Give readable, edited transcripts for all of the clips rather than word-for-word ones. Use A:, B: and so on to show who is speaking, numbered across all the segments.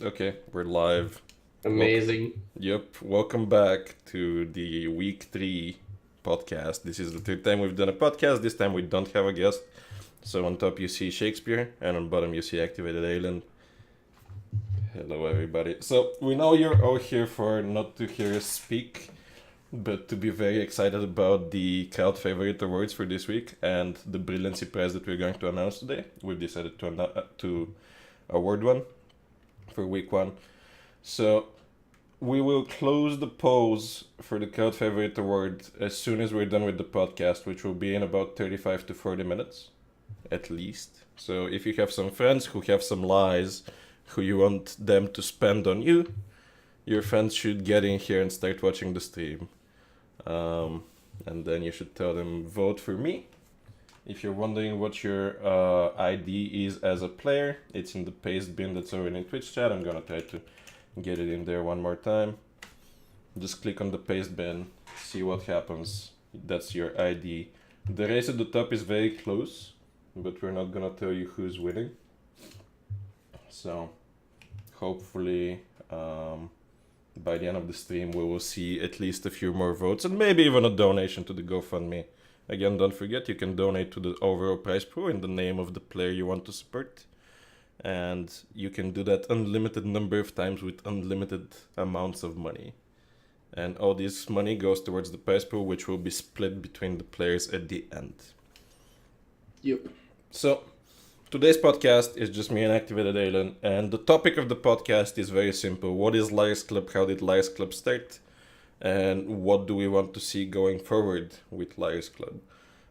A: Okay, we're live. Welcome.
B: Amazing.
A: Yep, welcome back to the week 3 podcast. This is the third time we've done a podcast. This time we don't have a guest. So on top you see Shakespeare, and on bottom you see Activated Alien. Hello, everybody. So we know you're all here for not to hear us speak, but to be very excited about the crowd favorite awards for this week and the brilliancy prize that we're going to announce today. We've decided to award one for week 1. So we will close the polls for the crowd favorite award as soon as we're done with the podcast, which will be in about 35 to 40 minutes at least. So if you have some friends who have some lies who you want them to spend on you, your friends should get in here and start watching the stream. And then you should tell them, vote for me. If you're wondering what your ID is as a player, it's in the paste bin that's already in Twitch chat. I'm gonna try to get it in there one more time. Just click on the paste bin, see what happens. That's your ID. The race at the top is very close, but we're not gonna tell you who's winning. So hopefully by the end of the stream we will see at least a few more votes and maybe even a donation to the GoFundMe. Again, don't forget you can donate to the overall prize pool in the name of the player you want to support. And you can do that unlimited number of times with unlimited amounts of money. And all this money goes towards the prize pool, which will be split between the players at the end.
B: Yep.
A: So, today's podcast is just me and Activated Alien, and the topic of the podcast is very simple. What is Liars Club? How did Liars Club start? And what do we want to see going forward with Liars Club?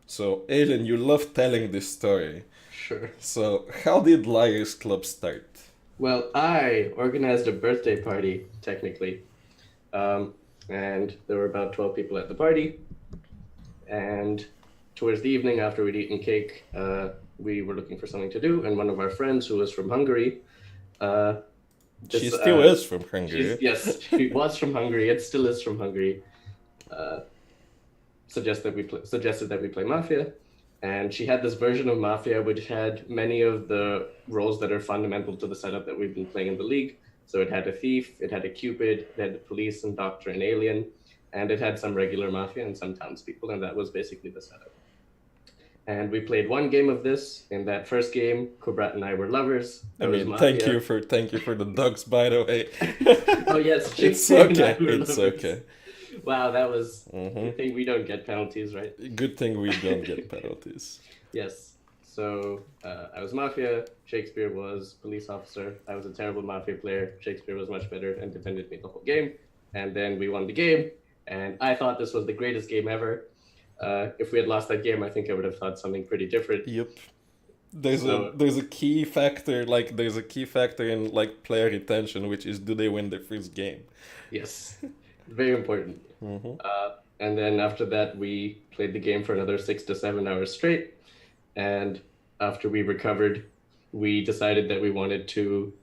A: So, Alien, you love telling this story.
B: Sure.
A: So, how did Liars Club start?
B: Well, I organized a birthday party, technically. And there were about 12 people at the party. And towards the evening, after we'd eaten cake, we were looking for something to do. And one of our friends, who was from Hungary,
A: She still is from Hungary.
B: yes, she was from Hungary. It still is from Hungary. Suggested that we play Mafia. And she had this version of Mafia which had many of the roles that are fundamental to the setup that we've been playing in the league. So it had a thief, it had a cupid, it had a police and doctor and alien, and it had some regular Mafia and some townspeople, and that was basically the setup. And we played one game of this. In that first game, Kubrat and I were lovers.
A: I mean, thank you for the dogs, by the way.
B: Oh yes,
A: It's
B: Shakespeare and I
A: okay.
B: were
A: It's
B: lovers.
A: okay.
B: Wow, that was
A: Mm-hmm.
B: good thing we don't get penalties, right?
A: Good thing we don't get penalties.
B: Yes. So I was Mafia. Shakespeare was police officer. I was a terrible Mafia player. Shakespeare was much better and defended me the whole game. And then we won the game. And I thought this was the greatest game ever. If we had lost that game, I think I would have thought something pretty different.
A: Yep. There's
B: So
A: a key factor, there's a key factor in like player retention, which is do they win their first game?
B: yes, very important.
A: Mm-hmm.
B: And then after that, we played the game for another 6 to 7 hours straight. And after we recovered, we decided that we wanted to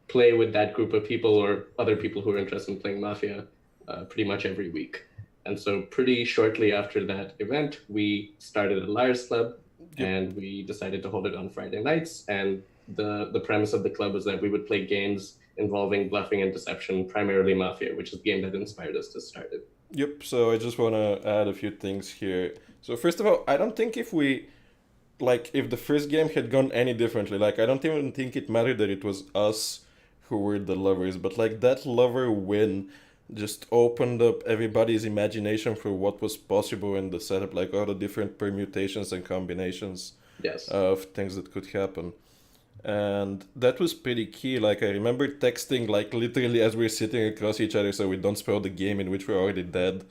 B: play with that group of people or other people who are interested in playing Mafia pretty much every week. And so, pretty shortly after that event, we started a Liars Club,
A: Yep.
B: and we decided to hold it on Friday nights. And the premise of the club was that we would play games involving bluffing and deception, primarily Mafia, which is the game that inspired us to start it.
A: Yep. So I just want to add a few things here. So first of all, I don't think if the first game had gone any differently, like I don't even think it mattered that it was us who were the lovers, but like that lover win just opened up everybody's imagination for what was possible in the setup, like all the different permutations and combinations
B: Yes.
A: of things that could happen. And that was pretty key. Like I remember texting like literally as we are sitting across each other so we don't spoil the game in which we're already dead,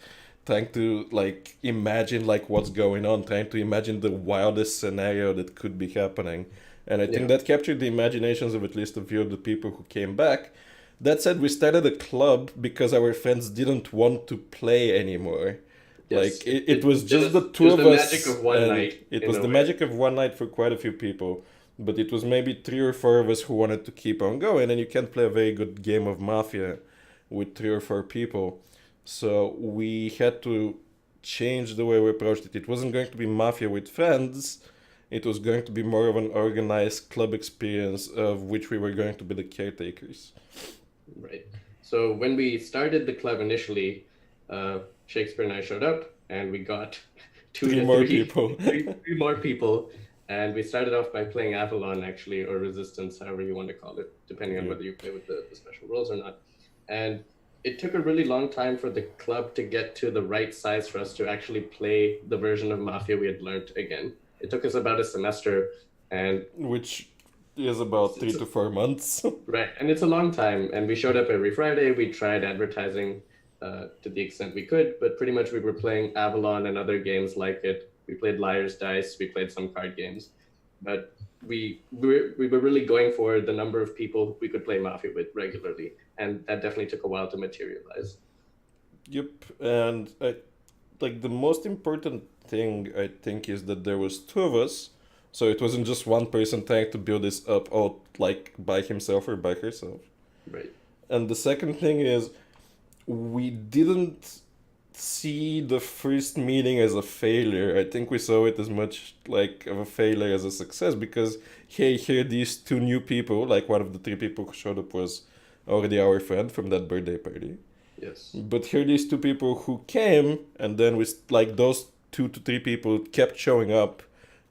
A: trying to like imagine like what's going on, trying to imagine the wildest scenario that could be happening. And I think
B: Yeah.
A: that captured the imaginations of at least a few of the people who came back. That said, we started a club because our friends didn't want to play anymore.
B: Yes.
A: Like it was just the
B: It
A: two
B: was
A: of
B: the
A: us,
B: magic of one
A: and
B: night
A: it
B: in
A: was
B: a
A: the
B: way.
A: magic of one night for quite a few people. But it was maybe 3 or 4 of us who wanted to keep on going, and you can't play a very good game of Mafia with 3 or 4 people. So we had to change the way we approached it. It wasn't going to be Mafia with friends. it was going to be more of an organized club experience of which we were going to be the caretakers.
B: Right. So when we started the club initially, Shakespeare and I showed up, and we got two
A: Three
B: to
A: more
B: three,
A: people.
B: three more people. And we started off by playing Avalon, actually, or Resistance, however you want to call it, depending on
A: Yeah.
B: whether you play with the special rules or not. And it took a really long time for the club to get to the right size for us to actually play the version of Mafia we had learned again. It took us about a semester, and
A: Which is about 3 to 4 months.
B: right, and it's a long time. And we showed up every Friday. We tried advertising to the extent we could, but pretty much we were playing Avalon and other games like it. We played Liar's Dice. We played some card games, but we were really going for the number of people we could play Mafia with regularly, and that definitely took a while to materialize.
A: Yep, and like the most important thing I think is that there was two of us, so it wasn't just one person trying to build this up out like by himself or by herself.
B: Right.
A: And the second thing is we didn't see the first meeting as a failure. I think we saw it as much like of a failure as a success because hey, here these two new people, like one of the three people who showed up was already our friend from that birthday party.
B: Yes.
A: But here these two people who came and then we like those 2 to 3 people kept showing up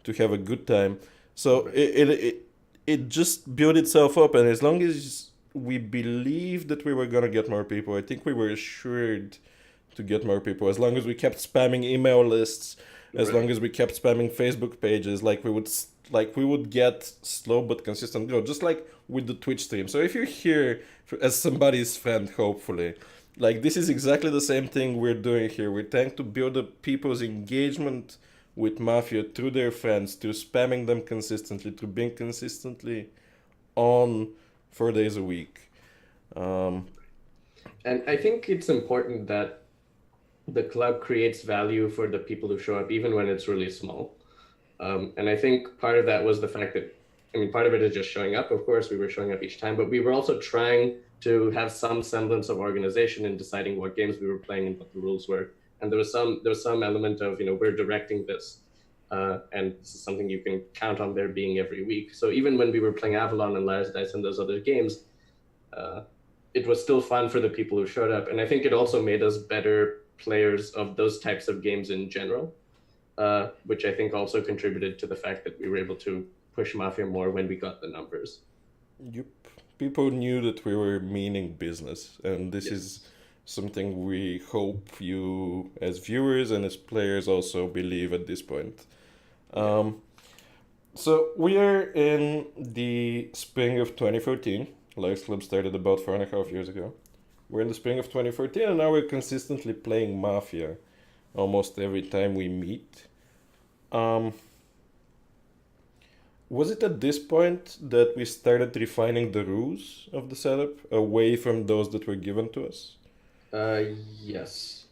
A: to have a good time. So
B: Right.
A: it just built itself up, and as long as we believed that we were gonna get more people, I think we were assured to get more people. As long as we kept spamming email lists, as long
B: Right.
A: as we kept spamming Facebook pages, like we would get slow but consistent growth, just like with the Twitch stream. So if you're here as somebody's friend, hopefully, like this is exactly the same thing we're doing here. We're trying to build up people's engagement with Mafia through their friends, through spamming them consistently, through being consistently on 4 days a week. Um,
B: And I think it's important that the club creates value for the people who show up, even when it's really small. And I think part of that was the fact that, I mean, part of it is just showing up. Of course, we were showing up each time, but we were also trying to have some semblance of organization in deciding what games we were playing and what the rules were. And there was some element of, we're directing this, and this is something you can count on there being every week. So even when we were playing Avalon and Liar's Dice and those other games, uh, it was still fun for the people who showed up. And I think it also made us better players of those types of games in general, which I think also contributed to the fact that we were able to push Mafia more when we got the numbers.
A: Yep. People knew that we were meaning business, and this
B: Yes.
A: is something we hope you, as viewers and as players, also believe at this point. Um, so we are in the spring of 2014. Lions Club started about 4.5 years ago. We're in the spring of 2014, and now we're consistently playing Mafia almost every time we meet. Um, was it at this point that we started refining the rules of the setup away from those that were given to us?
B: Uh, yes.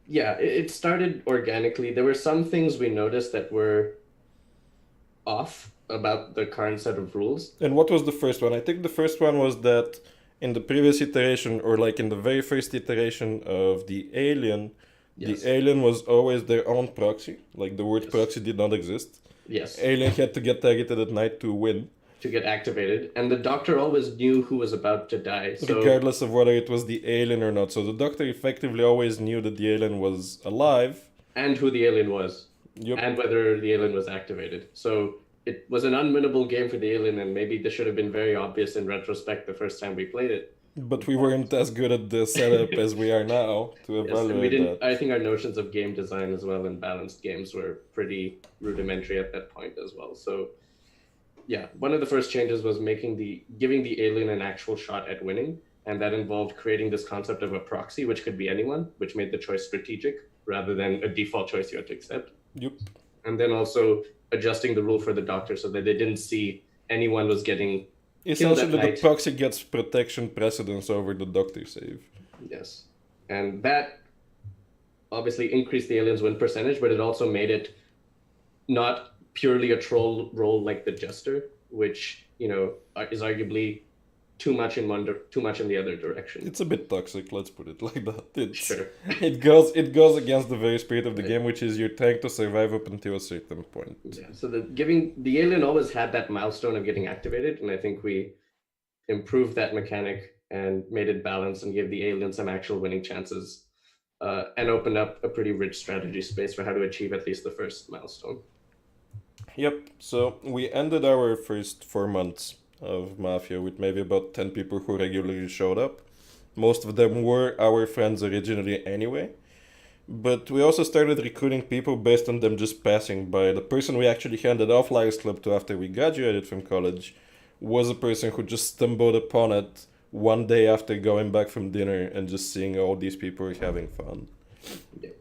B: Yeah, it started organically. There were some things we noticed that were off about the current set of rules.
A: And what was the first one? I think the first one was that in the previous iteration, or like in the very first iteration of the Alien,
B: Yes.
A: the Alien was always their own proxy. Like the word
B: Yes.
A: proxy did not exist.
B: Yes.
A: Alien had to get targeted at night to win,
B: To get activated. And the doctor always knew who was about to die. So,
A: regardless of whether it was the alien or not. So the doctor effectively always knew that the alien was alive.
B: and who the alien was,
A: Yep.
B: and whether the alien was activated. So it was an unwinnable game for the alien, and maybe this should have been very obvious in retrospect the first time we played it.
A: But we weren't as good at the setup as we are now to
B: Yes, and we
A: evaluate
B: didn't.
A: that.
B: I think our notions of game design as well and balanced games were pretty rudimentary at that point as well. So, yeah, one of the first changes was giving the alien an actual shot at winning, and that involved creating this concept of a proxy, which could be anyone, which made the choice strategic rather than a default choice you had to accept.
A: Yep.
B: And then also adjusting the rule for the doctor so that they didn't see anyone was getting
A: Essentially, the
B: night.
A: proxy gets protection precedence over the doctor save.
B: Yes. And that obviously increased the alien's win percentage, but it also made it not purely a troll role like the Jester, which, is arguably too much in too much in the other direction.
A: It's a bit toxic, let's put it like that.
B: Sure.
A: It goes against the very spirit of the
B: Right.
A: game, which is you're trying to survive up until a certain point.
B: Yeah. So giving the alien always had that milestone of getting activated, and I think we improved that mechanic and made it balanced and gave the alien some actual winning chances, and opened up a pretty rich strategy space for how to achieve at least the first milestone.
A: Yep, so we ended our first 4 months of Mafia with maybe about 10 people who regularly showed up. Most of them were our friends originally anyway. But we also started recruiting people based on them just passing by. The person we actually handed off Liars Club to after we graduated from college was a person who just stumbled upon it one day after going back from dinner and just seeing all these people having fun.
B: Yeah.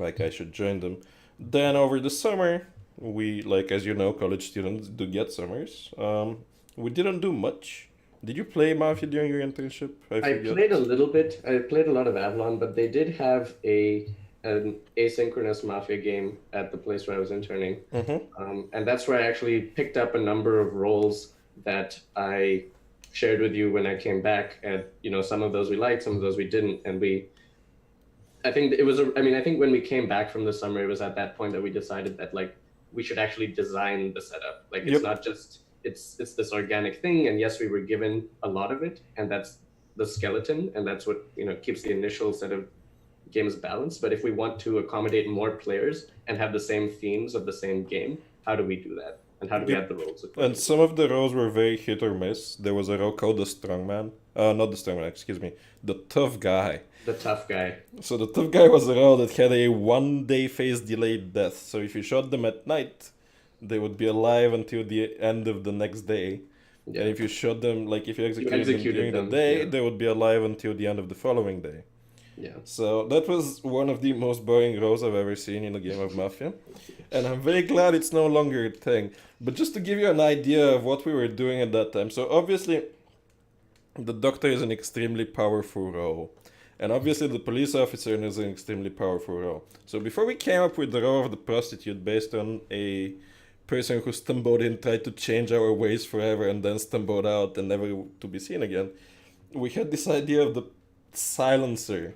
A: Like I should join them. Then over the summer, we, like as you know, college students do get summers. We didn't do much. Did you play Mafia during your internship? I
B: I
A: forget.
B: played a little bit. I played a lot of Avalon, but they did have an asynchronous Mafia game at the place where I was interning.
A: Mm-hmm.
B: And that's where I actually picked up a number of roles that I shared with you when I came back. And some of those we liked, some of those we didn't. And I think it was. I think when we came back from the summer, it was at that point that we decided that like we should actually design the setup. Like it's
A: Yep.
B: not just it's this organic thing. And yes, we were given a lot of it, and that's the skeleton, and that's what keeps the initial set of games balanced. But if we want to accommodate more players and have the same themes of the same game, how do we do that? And how do we
A: Yep.
B: add the roles
A: And
B: accordingly?
A: some of the roles were very hit or miss. There was a role called the Strongman. Not the Strongman, excuse me. The Tough Guy.
B: The tough guy.
A: So the Tough Guy was a role that had a 1 day phase delayed death. So if you shot them at night, they would be alive until the end of the next day.
B: Yeah.
A: And if you shot them, like if you executed,
B: executed
A: them during
B: them,
A: the day,
B: yeah.
A: they would be alive until the end of the following day.
B: Yeah.
A: So that was one of the most boring roles I've ever seen in a game of Mafia. And I'm very glad it's no longer a thing. But just to give you an idea of what we were doing at that time. So obviously, the doctor is an extremely powerful role. And obviously the police officer is an extremely powerful role. So before we came up with the role of the prostitute based on a person who stumbled in, tried to change our ways forever, and then stumbled out and never to be seen again, we had this idea of the silencer.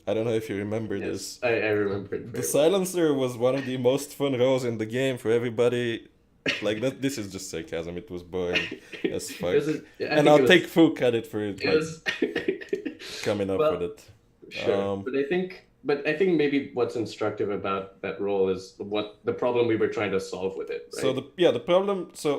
A: I don't know if you remember this.
B: Yes, I remember it
A: The
B: very well.
A: silencer was one of the most fun roles in the game for everybody. Like that, this is just sarcasm. It was boring as fuck. And I'll take full credit for it, like
B: Yes.
A: coming up
B: Well,
A: with it.
B: Sure, but I think maybe what's instructive about that role is what the problem we were trying to solve with it, right?
A: So the problem. So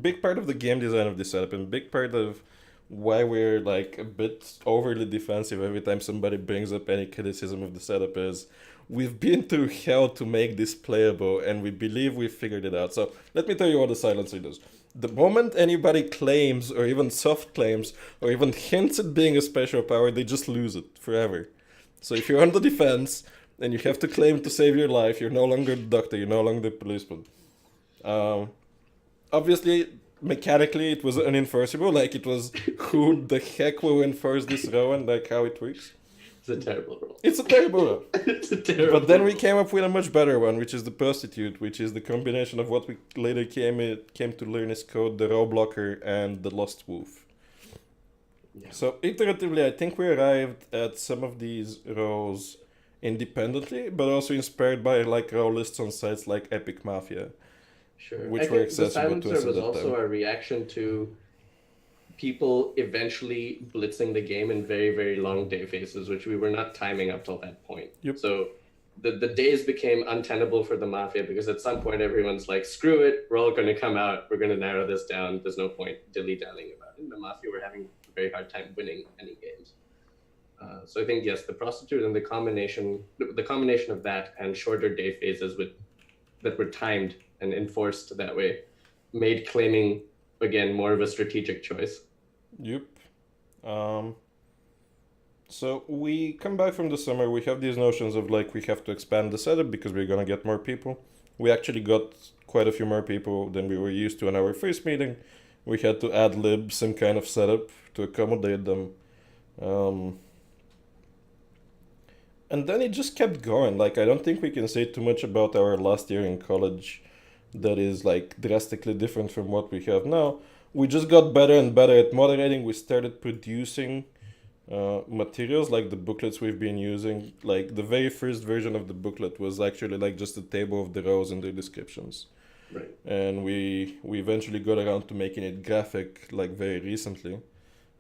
A: big part of the game design of this setup, and big part of why we're like a bit overly defensive every time somebody brings up any criticism of the setup is we've been through hell to make this playable, and we believe we've figured it out. So let me tell you what the silencer does. The moment anybody claims, or even soft claims, or even hints at being a special power, they just lose it forever. So if you're on the defense and you have to claim to save your life, you're no longer the doctor, you're no longer the policeman. Um, Obviously, mechanically, it was unenforceable. Like, it was who the heck will enforce this row and like how it works.
B: It's a terrible role.
A: It's a terrible row.
B: It's a terrible.
A: But then we
B: role.
A: came up with a much better one, which is the prostitute, which is the combination of what we later came to learn is called the row blocker and the lost wolf.
B: Yeah.
A: So iteratively, I think we arrived at some of these roles independently, but also inspired by like role lists on sites like Epic Mafia.
B: Sure.
A: which
B: I
A: were
B: think the
A: accessible to us
B: silencer
A: at
B: was
A: that
B: also
A: time.
B: a reaction to people eventually blitzing the game in very, very long day phases, which we were not timing up till that point.
A: Yep.
B: So the days became untenable for the Mafia because at some point everyone's like, screw it, we're all going to come out, we're going to narrow this down, there's no point dilly-dallying about it. And the Mafia were having a very hard time winning any games. So I think, yes, the prostitute and the combination of that and shorter day phases that were timed and enforced that way made claiming, again, more of a strategic choice.
A: Yep. So we come back from the summer, we have these notions of like we have to expand the setup because we're gonna get more people. We actually got quite a few more people than we were used to in our first meeting. We had to ad lib some kind of setup to accommodate them. And then it just kept going. Like, I don't think we can say too much about our last year in college that is like drastically different from what we have now. we just got better and better at moderating. We started producing materials like the booklets we've been using. Like the very first version of the booklet was actually like just a table of the rows and their descriptions.
B: Right.
A: And we eventually got around to making it graphic like very recently.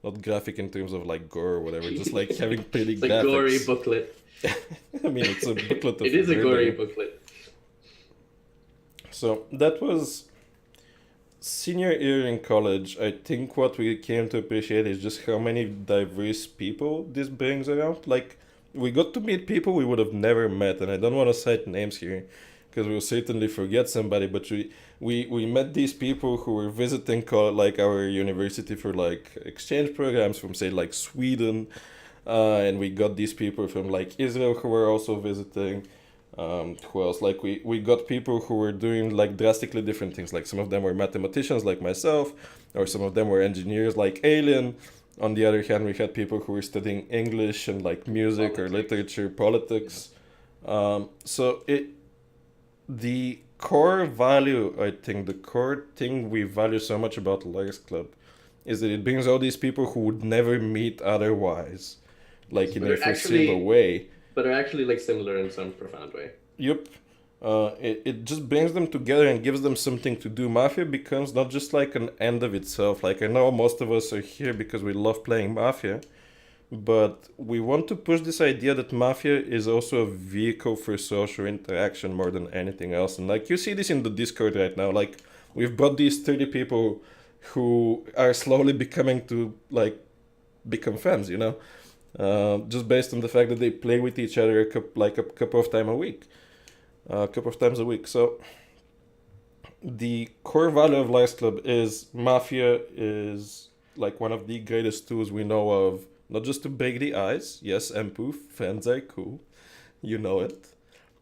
A: Not graphic in terms of like gore or whatever, just like having pretty
B: It's a
A: graphics.
B: gory booklet.
A: I mean, it's a booklet of
B: It is a gory
A: murder.
B: booklet.
A: So that was senior year in college. I think what we came to appreciate is just how many diverse people this brings around. Like, we got to meet people we would have never met, and I don't want to cite names here because we'll certainly forget somebody, but we met these people who were visiting like our university for like exchange programs from say like Sweden, and we got these people from like Israel who were also visiting. Who else? Like we got people who were doing like drastically different things. Like some of them were mathematicians like myself, or some of them were engineers like Alien. On the other hand, we had people who were studying English and like music or
B: Politics.
A: literature, politics. So the core value, I think, the core thing we value so much about Liars Club is that it brings all these people who would never meet otherwise, like in
B: But
A: a
B: are
A: foreseeable
B: actually
A: way.
B: but are actually like similar in some profound way.
A: Yup. It just brings them together and gives them something to do. Mafia becomes not just like an end of itself. Like, I know most of us are here because we love playing Mafia, but we want to push this idea that Mafia is also a vehicle for social interaction more than anything else. And like, you see this in the Discord right now. Like, we've brought these 30 people who are slowly becoming to like become fans, you know? Just based on the fact that they play with each other a couple of times a week, a couple of times a week. So the core value of Liars Club is Mafia is like one of the greatest tools we know of, not just to break the ice. Yes, Empu fans are cool, you know it,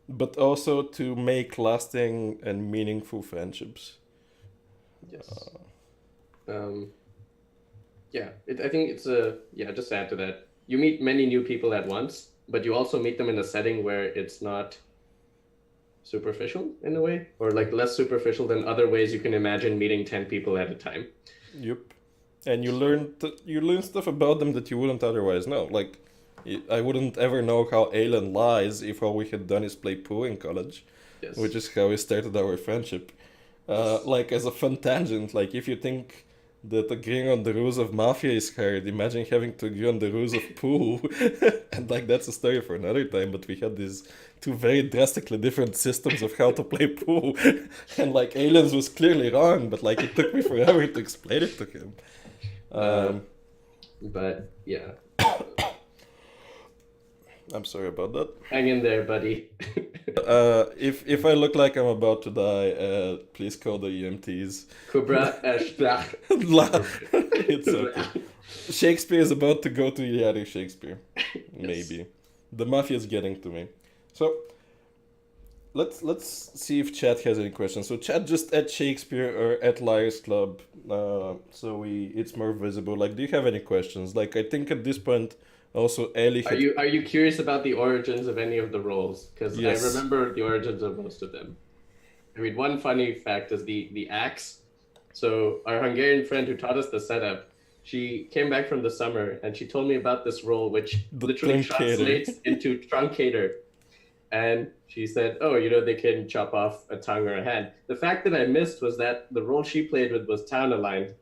A: but also to make lasting and meaningful friendships.
B: Yes. Um, yeah, I think it's a yeah. Just to add to that, you meet many new people at once, but you also meet them in a setting where it's not superficial in a way, or like less superficial than other ways you can imagine meeting 10 people at a time.
A: Yep. And you learn stuff about them that you wouldn't otherwise know. Like, I wouldn't ever know how Alan lies if all we had done is play pool in college,
B: Yes.
A: which is how we started our friendship. Like, as a fun tangent, like if you think that agreeing on the rules of Mafia is hard, imagine having to agree on the rules of pool. And like, that's a story for another time. But we had these two very drastically different systems of how to play pool, and like Aliens was clearly wrong, but like it took me forever to explain it to him.
B: Uh,
A: Um,
B: but yeah,
A: I'm sorry about that.
B: hang in there, buddy.
A: If I look like I'm about to die, please call the EMTs.
B: Kubra Ashblach.
A: It's okay. Shakespeare is about to go to the other Shakespeare. Maybe. The mafia's getting to me. So let's see if chat has any questions. So chat just at Shakespeare or at Liars Club. So it's more visible. Like, do you have any questions? Like, I think at this point also Ellie had.
B: Are you curious about the origins of any of the roles? Because
A: Yes.
B: I remember the origins of most of them. I mean, one funny fact is the axe. So our Hungarian friend who taught us the setup, she came back from the summer and she told me about this role which
A: The
B: literally
A: truncator.
B: translates into truncator. And she said, "Oh, you know, they can chop off a tongue or a hand." The fact that I missed was that the role she played with was town aligned.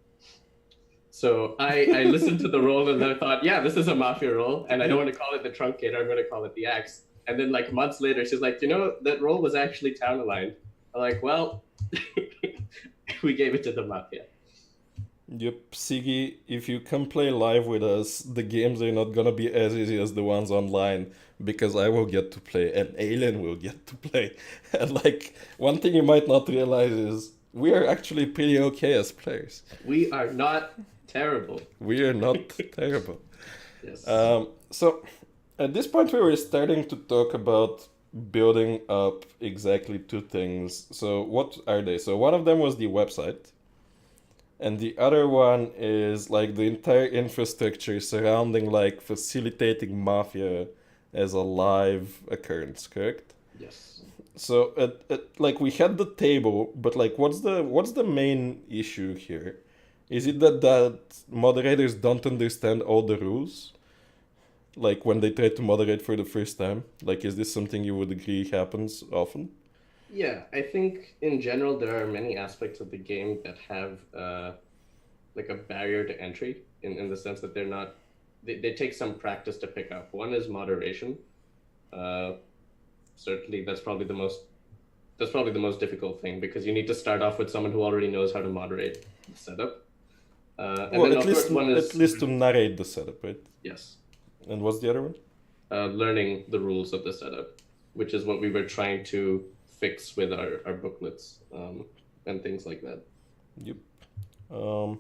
B: So I listened to the role and I thought, yeah, this is a mafia role, and I don't want to call it the truncator. I'm going to call it the axe. And then like months later, she's like, you know, that role was actually town aligned. I'm like, well, we gave it to the mafia.
A: Yep, Siggy, if you come play live with us, the games are not gonna be as easy as the ones online because I will get to play and Alien will get to play. And like, one thing you might not realize is we are actually pretty okay as players.
B: We are not terrible.
A: We are not terrible.
B: Yes.
A: So at this point, we were starting to talk about building up exactly two things. So what are they? So one of them was the website. And the other one is like the entire infrastructure surrounding like facilitating Mafia as a live occurrence, correct?
B: Yes.
A: So like we had the table, but like what's the main issue here? Is it that moderators don't understand all the rules? Like when they try to moderate for the first time? Like, is this something you would agree happens often?
B: Yeah, I think in general there are many aspects of the game that have like a barrier to entry in the sense that they're not they take some practice to pick up. One is moderation. Uh, Certainly that's probably the most difficult thing because you need to start off with someone who already knows how to moderate the setup. And
A: Well,
B: then of course one
A: at
B: is
A: least to narrate the setup, right?
B: yes,
A: And what's the other one?
B: learning the rules of the setup, which is what we were trying to fix with our booklets and things like that.
A: Yep. Um,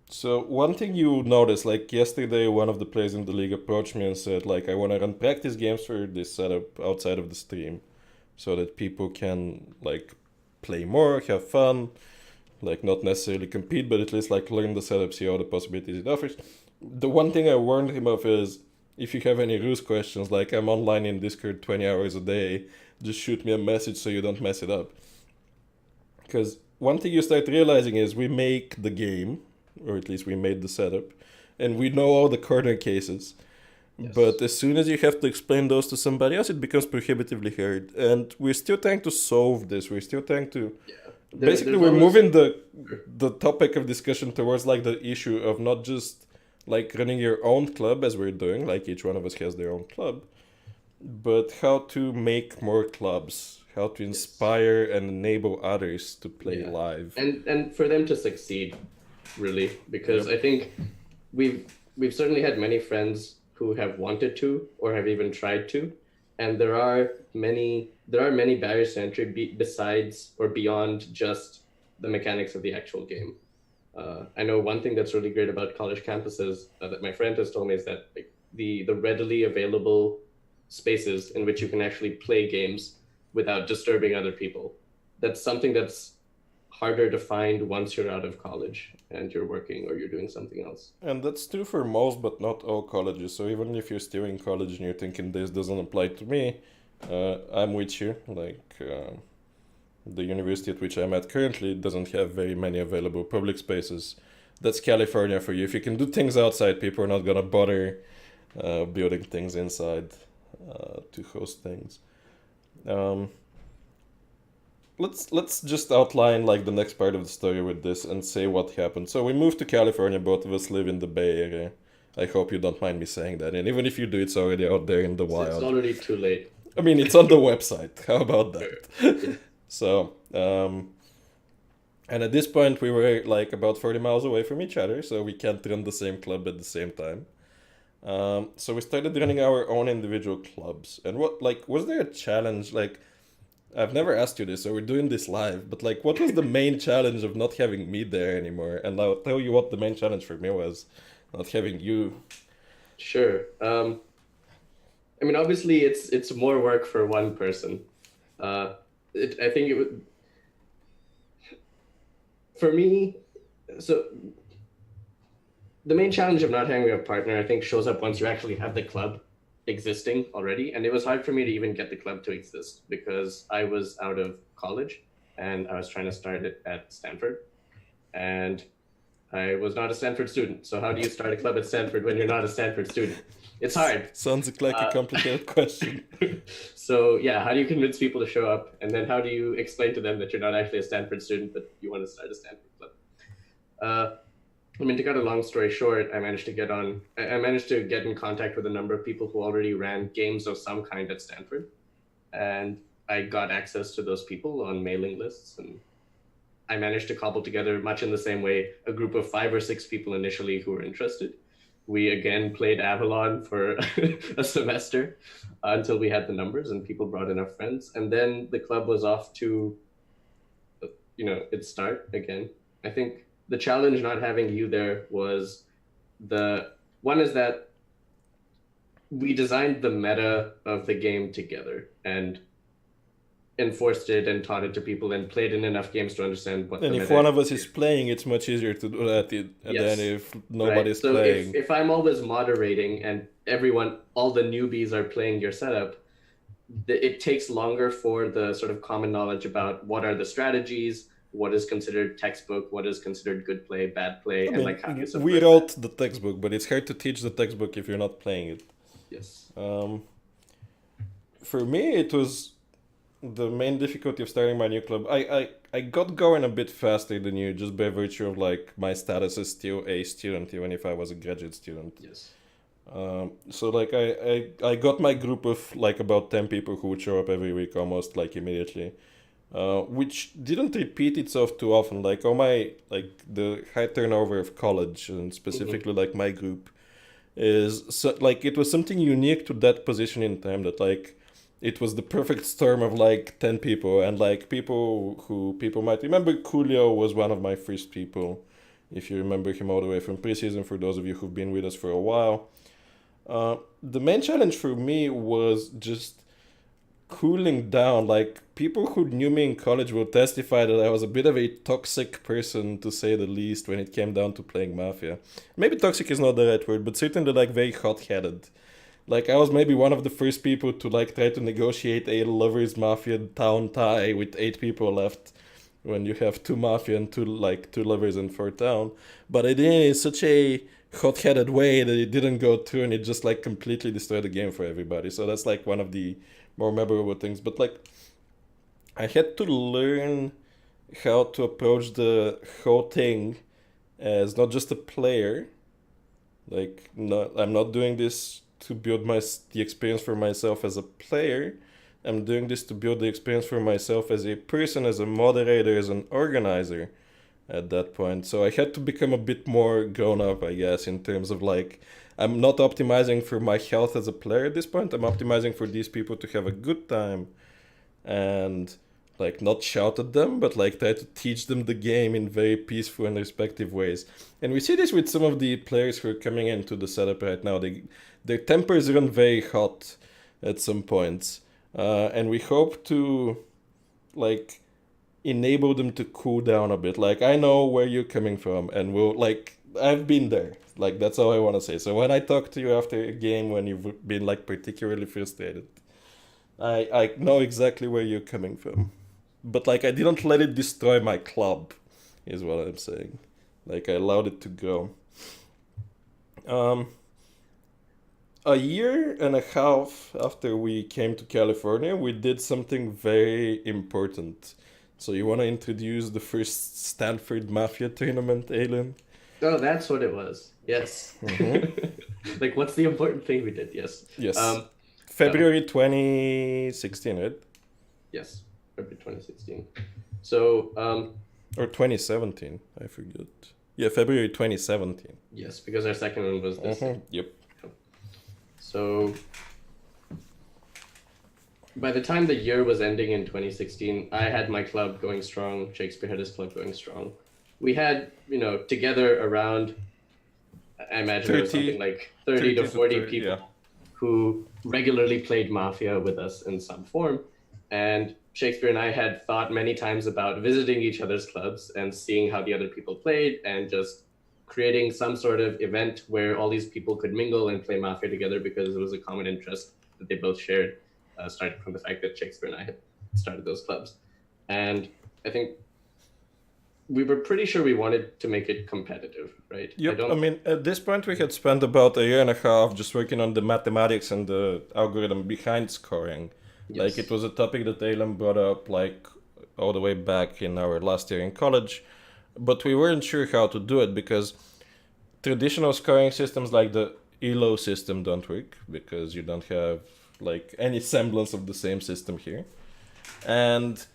A: so one thing you notice, like yesterday, one of the players in the league approached me and said, like, I want to run practice games for this setup outside of the stream, so that people can like play more, have fun, like not necessarily compete, but at least like learn the setup, see all the possibilities it offers. The one thing I warned him of is if you have any rules questions, like I'm online in Discord 20 hours a day, just shoot me a message so you don't mess it up. Because one thing you start realizing is we make the game, or at least we made the setup, and we know all the corner cases.
B: Yes.
A: But as soon as you have to explain those to somebody else, it becomes prohibitively hard. And we're still trying to solve this. We're still trying to
B: Yeah.
A: basically
B: There's
A: we're
B: always
A: moving the topic of discussion towards like the issue of not just like running your own club as we're doing, like each one of us has their own club, but how to make more clubs, how to
B: yes.
A: inspire and enable others to play
B: Yeah.
A: live.
B: And for them to succeed, really, because
A: Yep.
B: I think we've certainly had many friends who have wanted to or have even tried to, and there are many barriers to entry besides or beyond just the mechanics of the actual game. I know one thing that's really great about college campuses that my friend has told me is that like, the readily available spaces in which you can actually play games without disturbing other people. That's something that's harder to find once you're out of college and you're working or you're doing something else.
A: And that's true for most, but not all colleges. So even if you're still in college and you're thinking this doesn't apply to me, I'm with you. The university at which I'm at currently doesn't have very many available public spaces. That's California for you. If you can do things outside, people are not gonna bother building things inside to host things. Um, let's just outline like the next part of the story with this and say what happened. So we moved to California. Both of us live in the Bay Area. I hope you don't mind me saying that. And even if you do, it's already out there in the
B: It's
A: wild.
B: already too late.
A: I mean, it's on the website. How about that?
B: Yeah.
A: So, and at this point, we were like about 40 miles away from each other, so we can't run the same club at the same time. So we started running our own individual clubs. And what, like, was there a challenge? Like, I've never asked you this, so we're doing this live, but like, what was the main challenge of not having me there anymore? And I'll tell you what the main challenge for me was not having you.
B: Sure. I mean, obviously, it's more work for one person. Uh, I think it would for me. So the main challenge of not having a partner, I think, shows up once you actually have the club existing already. And it was hard for me to even get the club to exist because I was out of college and I was trying to start it at Stanford. And I was not a Stanford student. So how do you start a club at Stanford when you're not a Stanford student? It's hard.
A: Sounds like a
B: Uh,
A: complicated question.
B: so yeah, how do you convince people to show up? And then how do you explain to them that you're not actually a Stanford student, but you want to start a Stanford club? Uh, I mean, to cut a long story short, I managed to get in contact with a number of people who already ran games of some kind at Stanford. And I got access to those people on mailing lists. And I managed to cobble together, much in the same way, a group of 5 or 6 people initially who were interested. We again played Avalon for a semester until we had the numbers and people brought enough friends. And then the club was off to, its start again. I think the challenge not having you there was the one is that we designed the meta of the game together and enforced it and taught it to people and played in enough games to understand what the
A: And if
B: meta
A: one of us is
B: is.
A: playing, it's much easier to do that than
B: Yes,
A: if
B: right.
A: nobody's
B: So if
A: playing.
B: if I'm always moderating and all the newbies are playing your setup, it takes longer for the sort of common knowledge about what are the strategies, what is considered textbook, what is considered good play, bad play,
A: I
B: and like how
A: mean,
B: to
A: we
B: subvert that.
A: wrote the textbook, but it's hard to teach the textbook if you're not playing it.
B: Yes.
A: Um, for me, it was the main difficulty of starting my new club. I got going a bit faster than you just by virtue of like my status as still a student, even if I was a graduate student.
B: Yes.
A: So like I got my group of like about 10 people who would show up every week almost like immediately. Which didn't repeat itself too often. Like all my like the high turnover of college and specifically like my group is so, like it was something unique to that position in time that like it was the perfect storm of like 10 people and like people who people might remember. Coolio was one of my first people, if you remember him all the way from preseason, for those of you who've been with us for a while. The main challenge for me was just cooling down. Like people who knew me in college will testify that I was a bit of a toxic person, to say the least, when it came down to playing Mafia. Maybe toxic is not the right word, but certainly like very hot-headed. Like I was maybe one of the first people to like try to negotiate a lovers Mafia town tie with 8 people left, when you have 2 Mafia and two lovers and 4 town. But I did it in such a hot-headed way that it didn't go through, and it just like completely destroyed the game for everybody. So that's like one of the more memorable things. But like I had to learn how to approach the whole thing as not just a player. Like not, I'm not doing this to build the experience for myself as a player. I'm doing this to build the experience for myself as a person, as a moderator, as an organizer at that point. So I had to become a bit more grown up, I guess, in terms of like, I'm not optimizing for my health as a player at this point. I'm optimizing for these people to have a good time and like not shout at them, but like try to teach them the game in very peaceful and respectful ways. And we see this with some of the players who are coming into the setup right now. Their tempers run very hot at some points, and we hope to like enable them to cool down a bit. Like I know where you're coming from, and we'll like I've been there. Like that's all I want to say. So when I talk to you after a game when you've been like particularly frustrated, I know exactly where you're coming from. But like I didn't let it destroy my club, is what I'm saying. Like I allowed it to go. Um, a year and a half after we came to California, we did something very important. So you want to introduce the first Stanford Mafia tournament, Aiden?
B: Oh, that's what it was. Yes.
A: Mm-hmm.
B: Like, what's the important thing we did? Yes.
A: Yes.
B: So,
A: February 2016, right?
B: yes, February 2016. So,
A: Or 2017, I forget. Yeah, February 2017.
B: yes, because our second one was this
A: Mm-hmm.
B: thing.
A: Yep.
B: So, by the time the year was ending in 2016, I had my club going strong. Shakespeare had his club going strong. We had, together around, I imagine it was
A: 30,
B: something like 30 to 40
A: 30,
B: people
A: yeah.
B: who regularly played Mafia with us in some form. And Shakespeare and I had thought many times about visiting each other's clubs and seeing how the other people played and just creating some sort of event where all these people could mingle and play Mafia together because it was a common interest that they both shared, starting from the fact that Shakespeare and I had started those clubs. And I think we were pretty sure we wanted to make it competitive, right?
A: Yep. I mean, at this point, we had spent about a year and a half just working on the mathematics and the algorithm behind scoring. Like, it
B: Yes.
A: was a topic that Alan brought up, like, all the way back in our last year in college. But we weren't sure how to do it because traditional scoring systems like the ELO system don't work because you don't have, like, any semblance of the same system here. And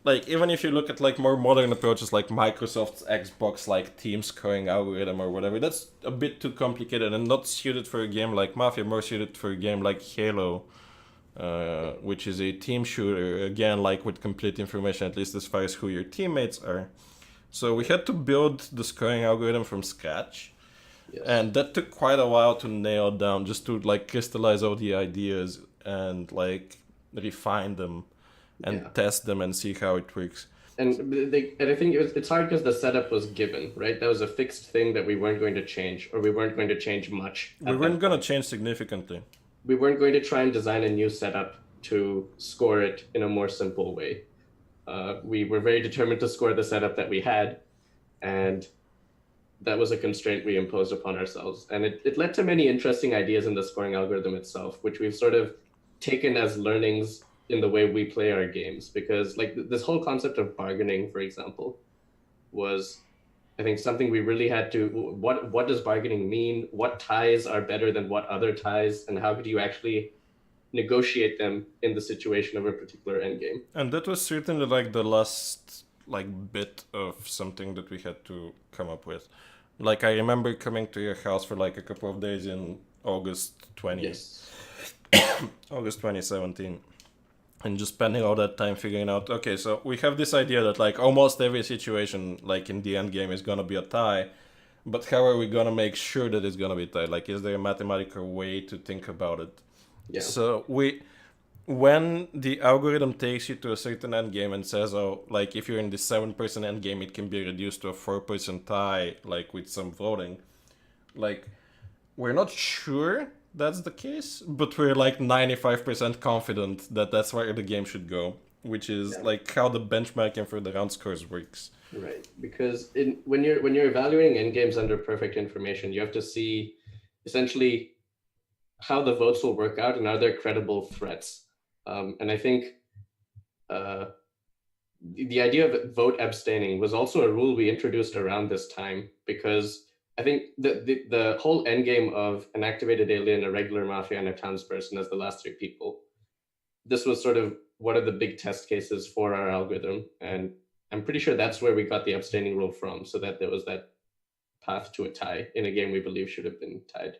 A: like even if you look at like more modern approaches like Microsoft's Xbox like team scoring algorithm or whatever, that's a bit too complicated and not suited for a game like Mafia, more suited for a game like Halo, which is a team shooter, again like with complete information, at least as far as who your teammates are. So we had to build the scoring algorithm from scratch.
B: Yes.
A: And that took quite a while to nail down, just to like crystallize all the ideas and like refine them and
B: Yeah.
A: test them and see how it works.
B: And I think it's hard because the setup was given, right? That was a fixed thing that we weren't going to change, or we weren't going to change much.
A: We weren't going to change significantly.
B: We weren't going to try and design a new setup to score it in a more simple way. We were very determined to score the setup that we had, and that was a constraint we imposed upon ourselves. And it led to many interesting ideas in the scoring algorithm itself, which we've sort of taken as learnings in the way we play our games. Because like this whole concept of bargaining, for example, was I think something we really had to what does bargaining mean? What ties are better than what other ties, and how could you actually negotiate them in the situation of a particular endgame?
A: And that was certainly like the last like bit of something that we had to come up with. Like I remember coming to your house for like a couple of days in
B: Yes.
A: August 2017, and just spending all that time figuring out, okay, so we have this idea that like almost every situation like in the end game is gonna be a tie, but how are we gonna make sure that it's gonna be tied? Like, is there a mathematical way to think about it?
B: Yeah.
A: So when the algorithm takes you to a certain end game and says, oh, like if you're in the 7-person end game, it can be reduced to a 4-person tie, like with some voting. Like, we're not sure that's the case, but we're like 95% confident that that's where the game should go, which is
B: Yeah.
A: like how the benchmarking for the round scores works.
B: Right, because when you're evaluating endgames under perfect information, you have to see essentially how the votes will work out and are there credible threats. And I think uh, the idea of vote abstaining was also a rule we introduced around this time because I think the whole endgame of an activated alien, a regular mafia, and a townsperson as the last three people, this was sort of one of the big test cases for our algorithm. And I'm pretty sure that's where we got the abstaining rule from, so that there was that path to a tie in a game we believe should have been tied.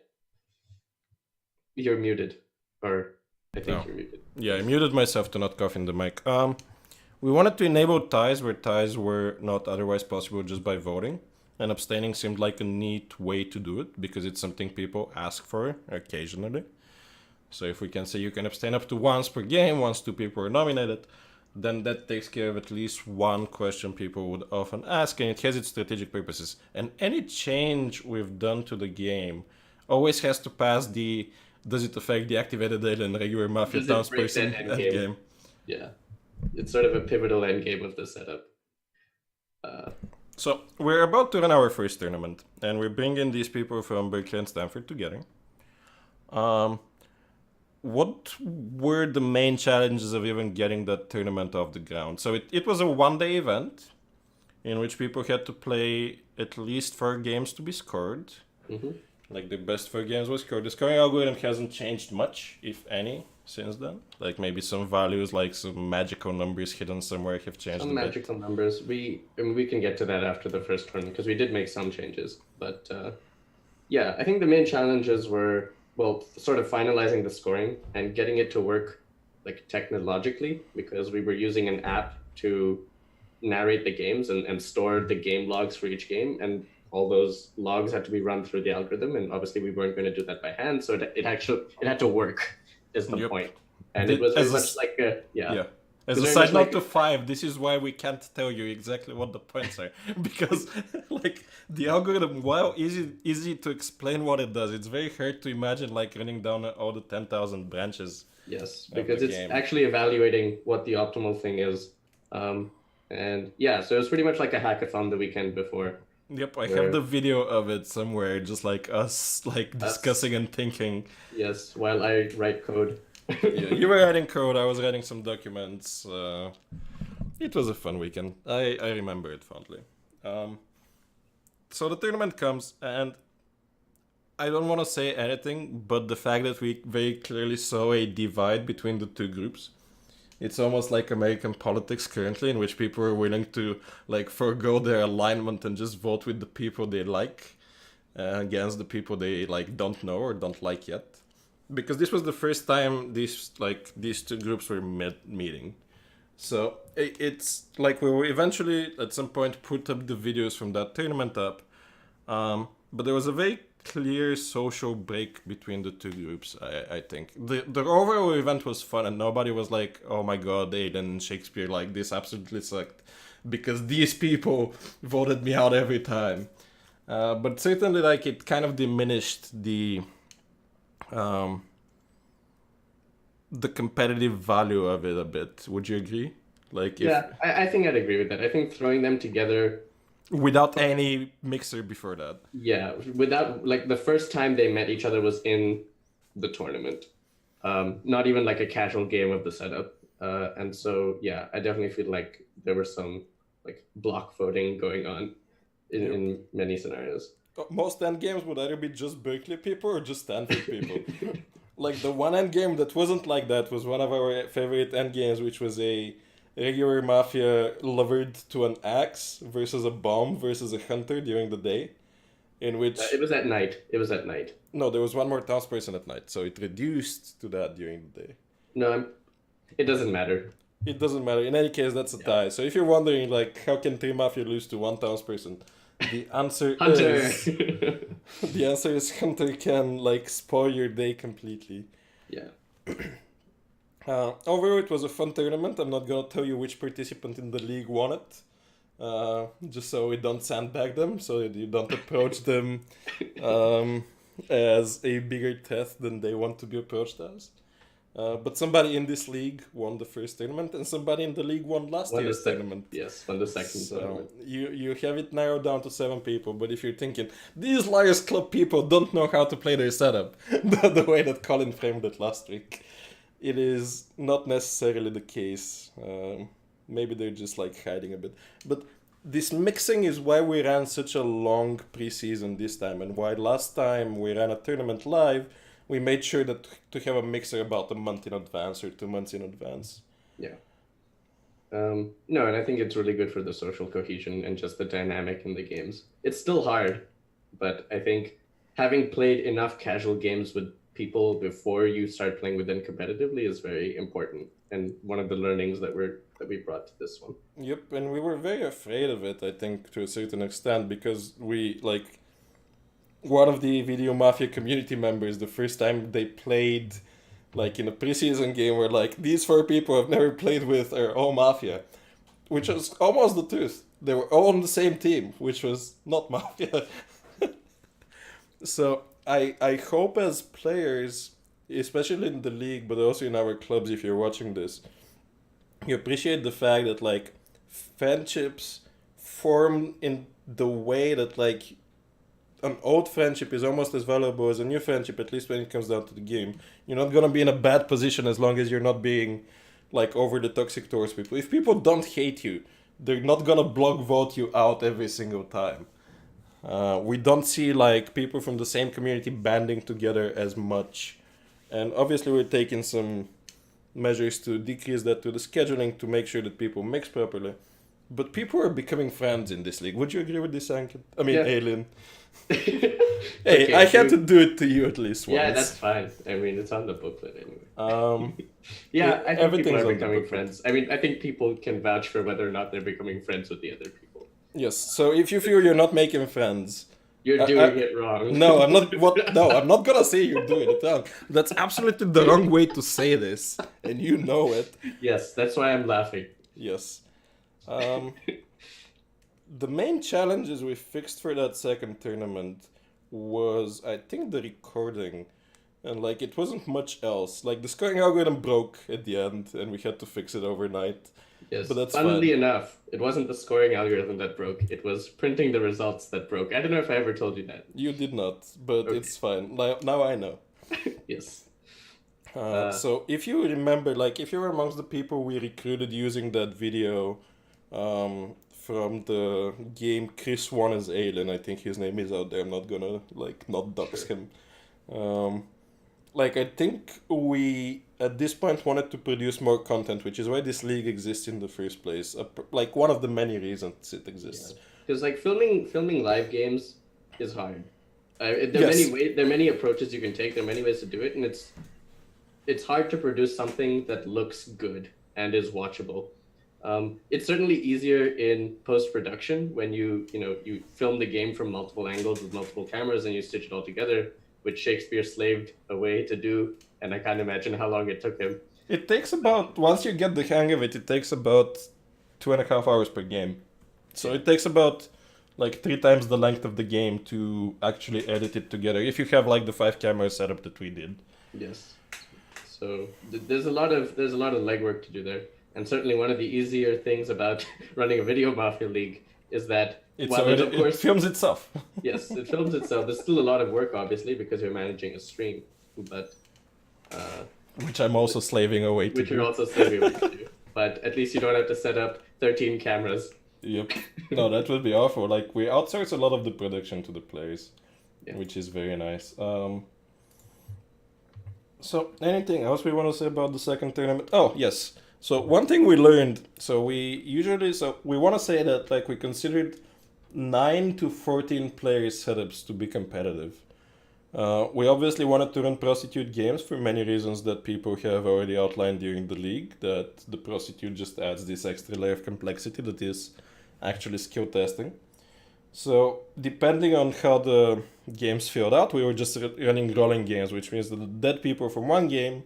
B: You're muted, or I think
A: No.
B: you're muted.
A: Yeah, I muted myself to not cough in the mic. We wanted to enable ties where ties were not otherwise possible just by voting, and abstaining seemed like a neat way to do it because it's something people ask for occasionally. So if we can say you can abstain up to once per game, once two people are nominated, then that takes care of at least one question people would often ask, and it has its strategic purposes. And any change we've done to the game always has to pass the does it affect the activated alien regular mafia
B: Does it break
A: townsperson
B: that
A: end
B: endgame?
A: game?
B: Yeah, it's sort of a pivotal endgame of the setup. Uh,
A: So we're about to run our first tournament, and we're bringing these people from Berkeley and Stanford together. Um, what were the main challenges of even getting that tournament off the ground? So it was a one-day event in which people had to play at least 4 games to be scored.
B: mhm.
A: Like the best 4 games was scored. The scoring algorithm hasn't changed much, if any, since then. Like maybe some values, like some magical numbers hidden somewhere, have changed
B: Some
A: a bit.
B: magical numbers. We can get to that after the first one because we did make some changes. But yeah, I think the main challenges were well, sort of finalizing the scoring and getting it to work like technologically because we were using an app to narrate the games and store the game logs for each game, and all those logs had to be run through the algorithm. And obviously, we weren't going to do that by hand, so it had to work. Is the
A: Yep.
B: point. And it was very much like a
A: Yeah. As
B: It's
A: a
B: very
A: side
B: much
A: note
B: like-
A: to 5, this is why we can't tell you exactly what the points are. Because, like, the algorithm, while easy to explain what it does, it's very hard to imagine, like, running down all the 10,000 branches.
B: Yes,
A: of
B: because
A: the
B: it's
A: game.
B: actually evaluating what the optimal thing is. And yeah, so it was pretty much like a hackathon the weekend before.
A: Yep, I
B: Where-
A: have the video of it somewhere, just like us, like, discussing and thinking.
B: Yes, while I write code.
A: Yeah, you were writing code, I was writing some documents. It was a fun weekend. I remember it fondly. So the tournament comes, and I don't want to say anything, but the fact that we very clearly saw a divide between the two groups. It's almost like American politics currently, in which people are willing to like forego their alignment and just vote with the people they like against the people they like don't know or don't like yet. Because this was the first time these two groups were meeting. So it's like we will eventually at some point put up the videos from that tournament up, but there was a very clear social break between the two groups. I think the overall event was fun and nobody was like, oh my god, Aiden and Shakespeare, like this absolutely sucked because these people voted me out every time. But certainly like it kind of diminished the competitive value of it a bit. Would you agree? Like if
B: Yeah, I think I'd agree with that. I think throwing them together,
A: without any mixer before that.
B: yeah, without like the first time they met each other was in the tournament. Not even like a casual game of the setup. And so yeah, I definitely feel like there was some like block voting going on
A: Yep.
B: in many scenarios.
A: Most end games would either be just Berkeley people or just Stanford people. Like the one end game that wasn't like that was one of our favorite end games, which was a regular mafia levered to an axe versus a bomb versus a hunter during the day. In which
B: It was at night. It was at night.
A: no, there was one more townsperson at night, so it reduced to that during the day.
B: No, it doesn't matter.
A: It doesn't matter. In any case, that's a
B: Yeah.
A: tie. So if you're wondering, like, how can three mafia lose to one townsperson, the answer
B: Hunter.
A: is the answer is Hunter can like spoil your day completely.
B: Yeah.
A: Overall, it was a fun tournament. I'm not gonna tell you which participant in the league won it, just so we don't sandbag them, so that you don't approach them as a bigger test than they want to be approached as. But somebody in this league won the first tournament, and somebody in the league won last
B: Won the
A: year's tournament.
B: Yes, won the second
A: So
B: tournament.
A: you have it narrowed down to 7 people, but if you're thinking these Liars Club people don't know how to play their setup, the way that Colin framed it last week, it is not necessarily the case. Maybe they're just like hiding a bit. But this mixing is why we ran such a long preseason this time, and why last time we ran a tournament live, we made sure that to have a mixer about a month in advance or 2 months in advance.
B: Yeah. No, and I think it's really good for the social cohesion and just the dynamic in the games. It's still hard, but I think having played enough casual games with people before you start playing with them competitively is very important, and one of the learnings that we brought to this one.
A: Yep, and we were very afraid of it, I think, to a certain extent, because we, like, one of the Video Mafia community members, the first time they played, like, in a preseason game, were like, these 4 people I've never played with are all Mafia, which was almost the truth. They were all on the same team, which was not Mafia. So, I hope as players, especially in the league, but also in our clubs, if you're watching this, you appreciate the fact that like friendships form in the way that like an old friendship is almost as valuable as a new friendship, at least when it comes down to the game. You're not gonna be in a bad position as long as you're not being like over the toxic towards people. If people don't hate you, they're not gonna block vote you out every single time. We don't see like people from the same community banding together as much, and obviously we're taking some measures to decrease that to the scheduling to make sure that people mix properly. But people are becoming friends in this league. Would you agree with this, Ankit? I mean,
B: Yeah.
A: Alien.
B: Hey,
A: Hey, I had to do it to you at least once.
B: Yeah, that's fine. I mean, it's on the booklet anyway.
A: Yeah,
B: I think
A: everything's
B: people
A: on
B: are
A: the
B: becoming
A: booklet.
B: friends. I mean, I think people can vouch for whether or not they're becoming friends with the other people.
A: Yes. So if you feel you're not making friends,
B: You're doing it wrong.
A: no, I'm not. What? No, I'm not gonna say you're doing it wrong. That's absolutely the wrong way to say this, and you know it.
B: Yes, that's why I'm laughing.
A: Yes. The main challenges we fixed for that second tournament was, I think, the recording. And, like, it wasn't much else. Like, the scoring algorithm broke at the end, and we had to fix it overnight.
B: Yes.
A: But that's
B: Funnily
A: fine.
B: enough, it wasn't the scoring algorithm that broke. It was printing the results that broke. I don't know if I ever told you that.
A: You did not, but
B: Okay.
A: it's fine. Now I know.
B: Yes.
A: So if you remember, like, if you were amongst the people we recruited using that video from the game Chris won as Alien, I think his name is out there. I'm not gonna, like, not dox
B: Sure.
A: him. Like, I think we, at this point, wanted to produce more content, which is why this league exists in the first place. Like, one of the many reasons it exists.
B: Because like filming live games is hard. There are
A: Yes.
B: many ways. There are many approaches you can take. There are many ways to do it, and it's hard to produce something that looks good and is watchable. It's certainly easier in post production when you film the game from multiple angles with multiple cameras and you stitch it all together, which Shakespeare slaved away to do, and I can't imagine how long it took him.
A: It takes about, once you get the hang of it, it takes about 2.5 hours per game. So it takes about like 3 times the length of the game to actually edit it together. If you have like the 5 camera setup that we did.
B: Yes. So there's a lot of legwork to do there. And certainly one of the easier things about running a video Mafia League is that
A: It's
B: while there's,
A: already,
B: of
A: it
B: course,
A: films itself.
B: yes, it films itself. There's still a lot of work, obviously, because you're managing a stream, but uh,
A: Which I'm also slaving away to
B: which you're
A: do.
B: also slaving away to do. But at least you don't have to set up 13 cameras.
A: Yep. No, that would be awful. Like, we outsource a lot of the production to the players,
B: Yeah.
A: which is very nice. So, anything else we want to say about the second tournament? Oh, yes. So, one thing we learned, so we want to say that, like, we considered 9 to 14 player setups to be competitive. We obviously wanted to run prostitute games for many reasons that people have already outlined during the league, that the prostitute just adds this extra layer of complexity that is actually skill testing. So, depending on how the games filled out, we were just running rolling games, which means that the dead people from one game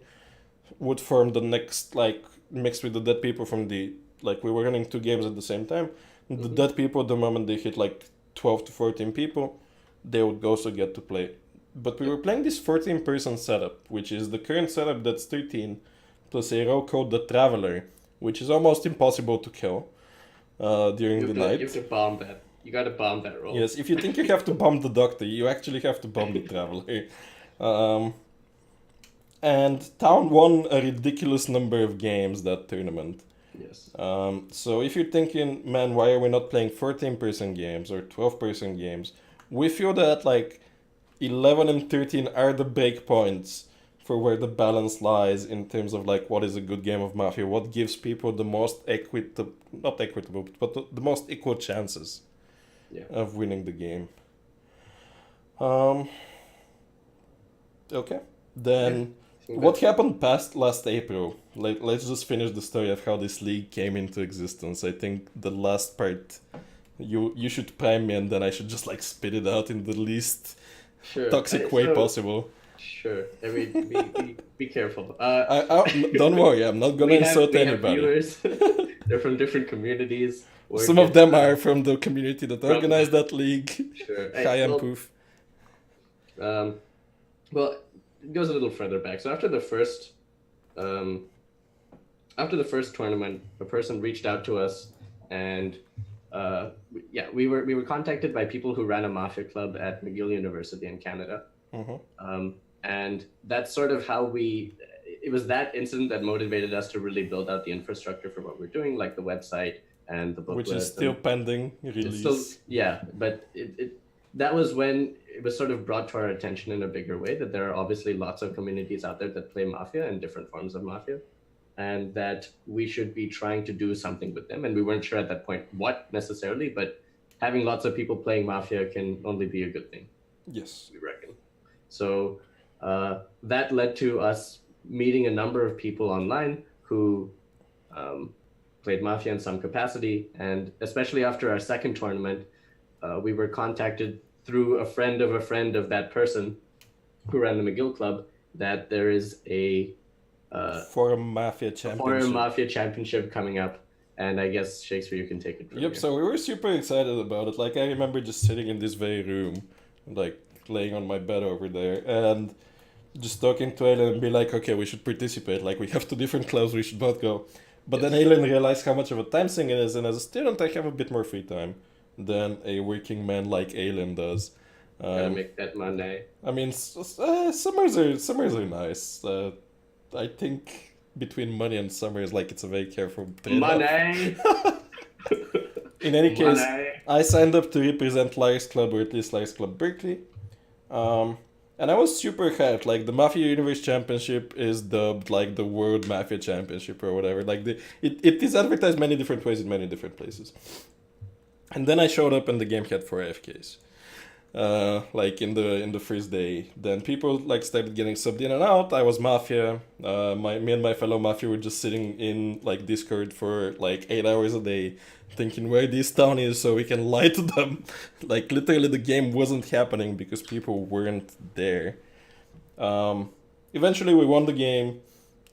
A: would form the next, like, mixed with the dead people from the, like, we were running two games at the same time. The dead people, the moment they hit, like, 12 to 14 people, they would also get to play. But we were playing this 14-person setup, which is the current setup that's 13, plus a row called the Traveler, which is almost impossible to kill during the night.
B: You have to bomb that. You got to bomb that roll.
A: Yes, if you think you have to bomb the Doctor, you actually have to bomb the Traveler. And Town won a ridiculous number of games that tournament.
B: Yes.
A: So if you're thinking, man, why are we not playing 14-person games or 12-person games? We feel that, like, 11 and 13 are the break points for where the balance lies in terms of, like, what is a good game of Mafia, what gives people the most not equitable, but the most equal chances of winning the game. Okay. Then, what happened past last April? Let's just finish the story of how this league came into existence. I think the last part, you should prime me, and then I should just, like, spit it out in the least toxic way possible.
B: Sure. Be careful.
A: Don't worry, I'm not gonna insult anybody.
B: Viewers. They're from different communities.
A: Some of them are from the community that organized that league.
B: Sure.
A: Hi, I'm Poof.
B: Well, it goes a little further back. So after the first tournament, a person reached out to us, and we were contacted by people who ran a Mafia club at McGill University in Canada. And that's sort of how it was that incident that motivated us to really build out the infrastructure for what we're doing, like the website and the booklet.
A: Which is still pending release.
B: But that was when it was sort of brought to our attention in a bigger way that there are obviously lots of communities out there that play Mafia and different forms of Mafia, and that we should be trying to do something with them. And we weren't sure at that point what necessarily, but having lots of people playing Mafia can only be a good thing.
A: Yes.
B: We reckon. So that led to us meeting a number of people online who played Mafia in some capacity. And especially after our second tournament, we were contacted through a friend of that person who ran the McGill Club that there is a
A: Forum Mafia
B: Championship coming up. And I guess, Shakespeare, you can take it from here.
A: So we were super excited about it. Like, I remember just sitting in this very room, like, laying on my bed over there, and just talking to Aylin and be like, okay, we should participate. Like, we have two different clubs, we should both go. But then Aylin realized how much of a time sink it is, and as a student, I have a bit more free time than a working man like Aylin does.
B: Gotta make that money. I
A: mean, summers are nice. I think between money and summers, like, it's a very careful trade-off.
B: Money!
A: In any case, I signed up to represent Liars Club, or at least Liars Club Berkeley. And I was super hyped. Like, the Mafia Universe Championship is dubbed, like, the World Mafia Championship or whatever. Like, it is advertised many different ways in many different places. And then I showed up and the game had 4 AFKs. Like, in the first day. Then people, like, started getting subbed in and out. I was Mafia. Me and my fellow Mafia were just sitting in, like, Discord for, like, 8 hours a day, thinking where this town is so we can lie to them. Like, literally the game wasn't happening because people weren't there. Eventually we won the game.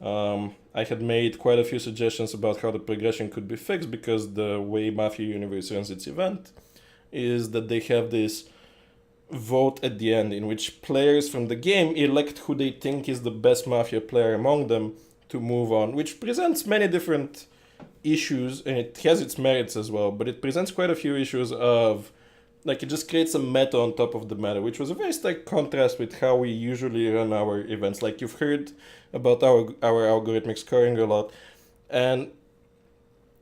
A: I had made quite a few suggestions about how the progression could be fixed, because the way Mafia Universe runs its event is that they have this vote at the end in which players from the game elect who they think is the best Mafia player among them to move on, which presents many different issues, and it has its merits as well, but it presents quite a few issues of, like, it just creates a meta on top of the meta, which was a very stark contrast with how we usually run our events. Like, you've heard about our algorithmic scoring a lot, and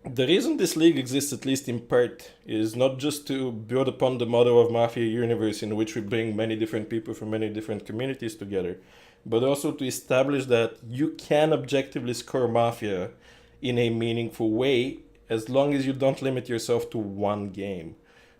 A: the reason this league exists, at least in part, is not just to build upon the model of Mafia Universe, in which we bring many different people from many different communities together, but also to establish that you can objectively score Mafia in a meaningful way, as long as you don't limit yourself to one game.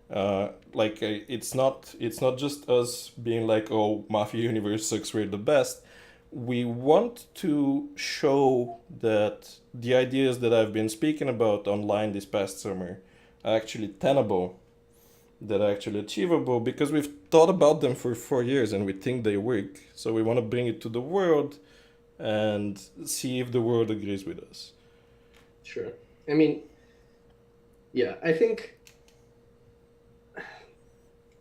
A: It's not just us being like, oh, Mafia Universe sucks, we're the best. We want to show that the ideas that I've been speaking about online this past summer are actually tenable, that are actually achievable, because we've thought about them for 4 years and we think they work. So we want to bring it to the world and see if the world agrees with us.
B: Sure. I mean, yeah, I think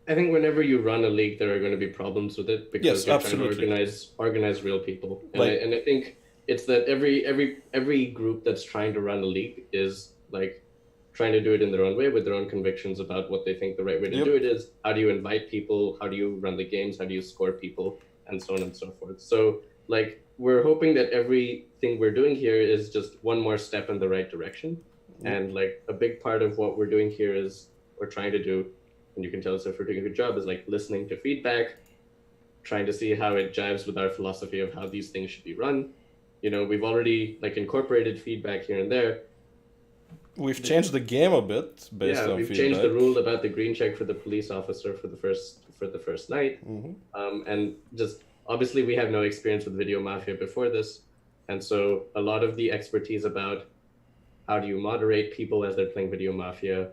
B: whenever you run a league, there are going to be problems with it because
A: Yes,
B: you're
A: absolutely.
B: trying to organize real people, and
A: Like,
B: I think it's that every group that's trying to run a league is like trying to do it in their own way with their own convictions about what they think the right way to do
A: yep.
B: it is. How do you invite people? How do you run the games? How do you score people? And so on and so forth. So like we're hoping that everything we're doing here is just one more step in the right direction.
A: Yep.
B: And like a big part of what we're doing here is we're trying to do, and you can tell us if we're doing a good job, is like listening to feedback, trying to see how it jives with our philosophy of how these things should be run. We've already like incorporated feedback here and there.
A: We've changed the game a bit based
B: Yeah,
A: on
B: we've
A: feedback.
B: changed the rule about the green check for the police officer for the first night. And just obviously we have no experience with Video Mafia before this, and so a lot of the expertise about how do you moderate people as they're playing Video Mafia,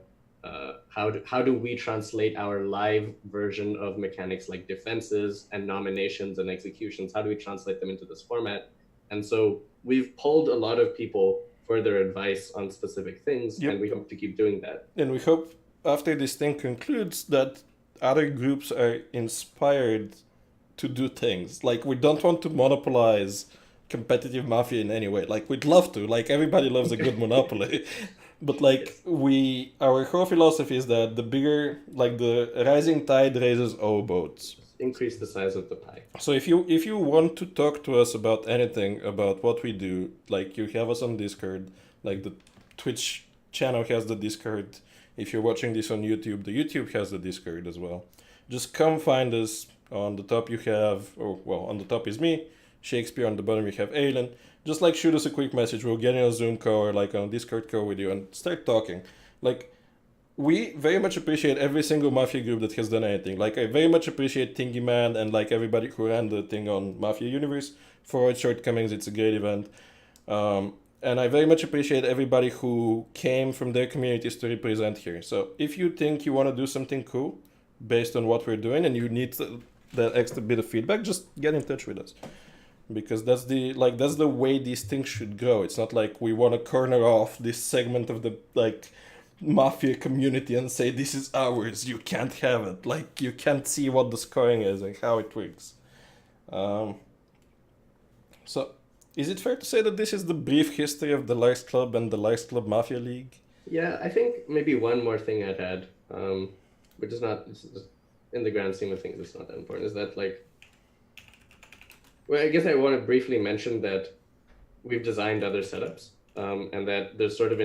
B: how do we translate our live version of mechanics like defenses and nominations and executions, how do we translate them into this format? And so we've pulled a lot of people for their advice on specific things,
A: Yep.
B: and we hope to keep doing that.
A: And we hope after this thing concludes that other groups are inspired to do things. Like, we don't want to monopolize competitive Mafia in any way. Like, we'd love to. Like, everybody loves a good monopoly. But like, our whole philosophy is that the rising tide raises all boats.
B: Increase the size of the pie.
A: So if you want to talk to us about anything about what we do, like, you have us on Discord, like the Twitch channel has the Discord. If you're watching this on YouTube, the YouTube has the Discord as well. Just come find us. On the top on the top is me, Shakespeare. On the bottom you have Aylin. Just like shoot us a quick message. We'll get in a Zoom call or like on a Discord call with you and start talking. Like, we very much appreciate every single Mafia group that has done anything. Like, I very much appreciate Thingy Man and like everybody who ran the thing on Mafia Universe. For all its shortcomings, it's a great event. And I very much appreciate everybody who came from their communities to represent here. So if you think you want to do something cool based on what we're doing and you need that extra bit of feedback, just get in touch with us. Because that's the way these things should go. It's not like we want to corner off this segment of the like Mafia community and say this is ours, you can't have it. Like, you can't see what the scoring is and how it works. So is it fair to say that this is the brief history of the Lars Club and the Lars Club Mafia League?
B: Yeah, I think maybe one more thing I'd add, which is not, in the grand scheme of things, it's not that important, is that like, well, I guess I want to briefly mention that we've designed other setups, and that there's sort of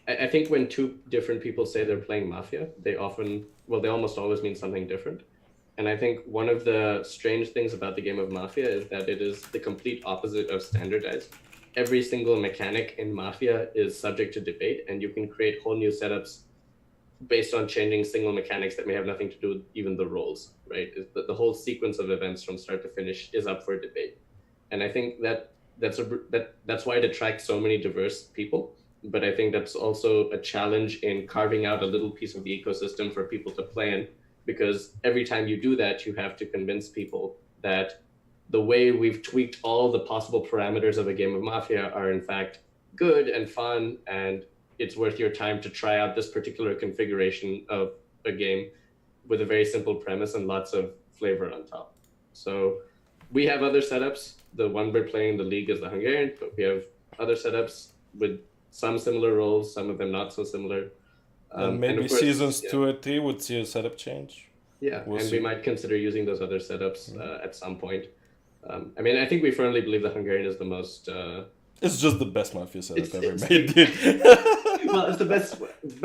B: I think when two different people say they're playing Mafia, they almost always mean something different. And I think one of the strange things about the game of Mafia is that it is the complete opposite of standardized. Every single mechanic in Mafia is subject to debate, and you can create whole new setups based on changing single mechanics that may have nothing to do with even the roles, right? The whole sequence of events from start to finish is up for debate. And I think that's why it attracts so many diverse people. But I think that's also a challenge in carving out a little piece of the ecosystem for people to play in, because every time you do that, you have to convince people that the way we've tweaked all the possible parameters of a game of Mafia are in fact good and fun, and it's worth your time to try out this particular configuration of a game with a very simple premise and lots of flavor on top. So we have other setups. The one we're playing in the league is the Hungarian, but we have other setups with some similar roles, some of them not so similar.
A: And
B: And
A: maybe
B: of course,
A: seasons
B: yeah,
A: 2 or 3 would see a setup change.
B: yeah,
A: We'll
B: and we
A: see.
B: might consider using those other setups
A: Mhm.
B: at some point. I mean, I think we firmly believe the Hungarian is the most.
A: It's just the best Mafia setup ever
B: It's
A: made,
B: the
A: dude.
B: well, it's the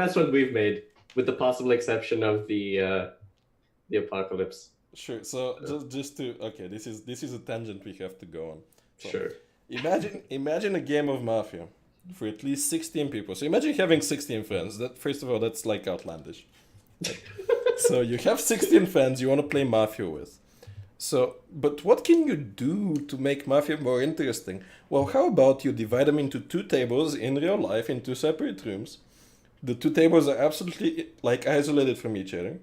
B: best one we've made, with the possible exception of the Apocalypse.
A: Sure. So just to okay, this is a tangent we have to go on. So
B: Sure.
A: imagine a game of Mafia for at least 16 people. So imagine having 16 friends. That first of all, that's like outlandish. So you have 16 friends you want to play Mafia with. So, but what can you do to make Mafia more interesting? Well, how about you divide them into 2 tables in real life in 2 separate rooms? The 2 tables are absolutely like isolated from each other.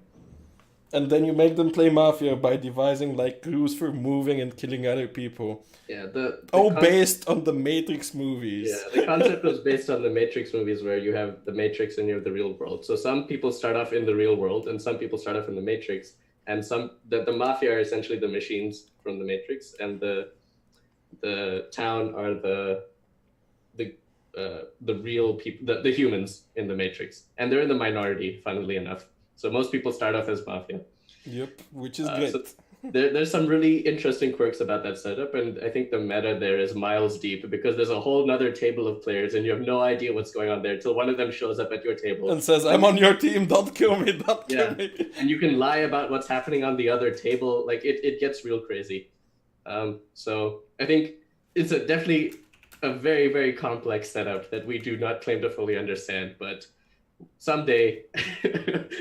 A: And then you make them play Mafia by devising like rules for moving and killing other people.
B: Yeah,
A: All based on the Matrix movies.
B: the concept was based on the Matrix movies, where you have the Matrix and you have the real world. So some people start off in the real world, and some people start off in the Matrix. And the mafia are essentially the machines from the Matrix, and the town are the real people, the humans in the Matrix, and they're in the minority, funnily enough. So most people start off as mafia.
A: Yep, which is great.
B: So there's some really interesting quirks about that setup, and I think the meta there is miles deep, because there's a whole nother table of players, and you have no idea what's going on there till one of them shows up at your table
A: And says, I'm on your team, don't kill me, don't
B: Yeah.
A: kill me.
B: and you can lie about what's happening on the other table. Like it gets real crazy. So I think it's definitely a very, very complex setup that we do not claim to fully understand, but someday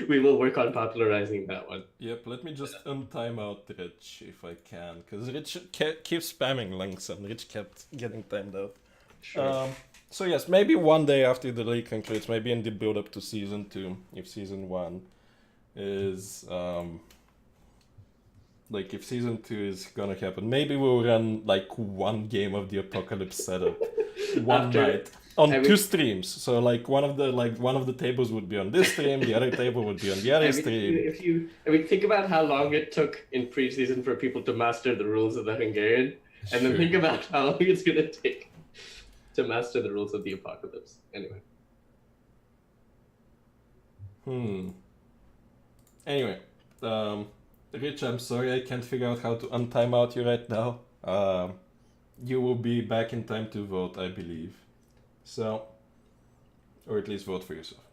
B: we will work on popularizing that one.
A: Yep, let me just untime out Rich if I can, because Rich keeps spamming links and Rich kept getting timed out.
B: Sure.
A: So yes, maybe one day after the league concludes, maybe in the build up to season 2, if season 1 is like if season 2 is gonna happen, maybe we'll run like one game of the Apocalypse setup one night on 2 streams. So like one of the tables would be on this stream, the other table would be on the other stream.
B: I mean, think about how long it took in preseason for people to master the rules of the Hungarian, and then think about how long it's gonna take to master the rules of the Apocalypse. Anyway.
A: Anyway, Rich, I'm sorry I can't figure out how to untime out you right now. You will be back in time to vote, I believe. So, or at least vote for yourself.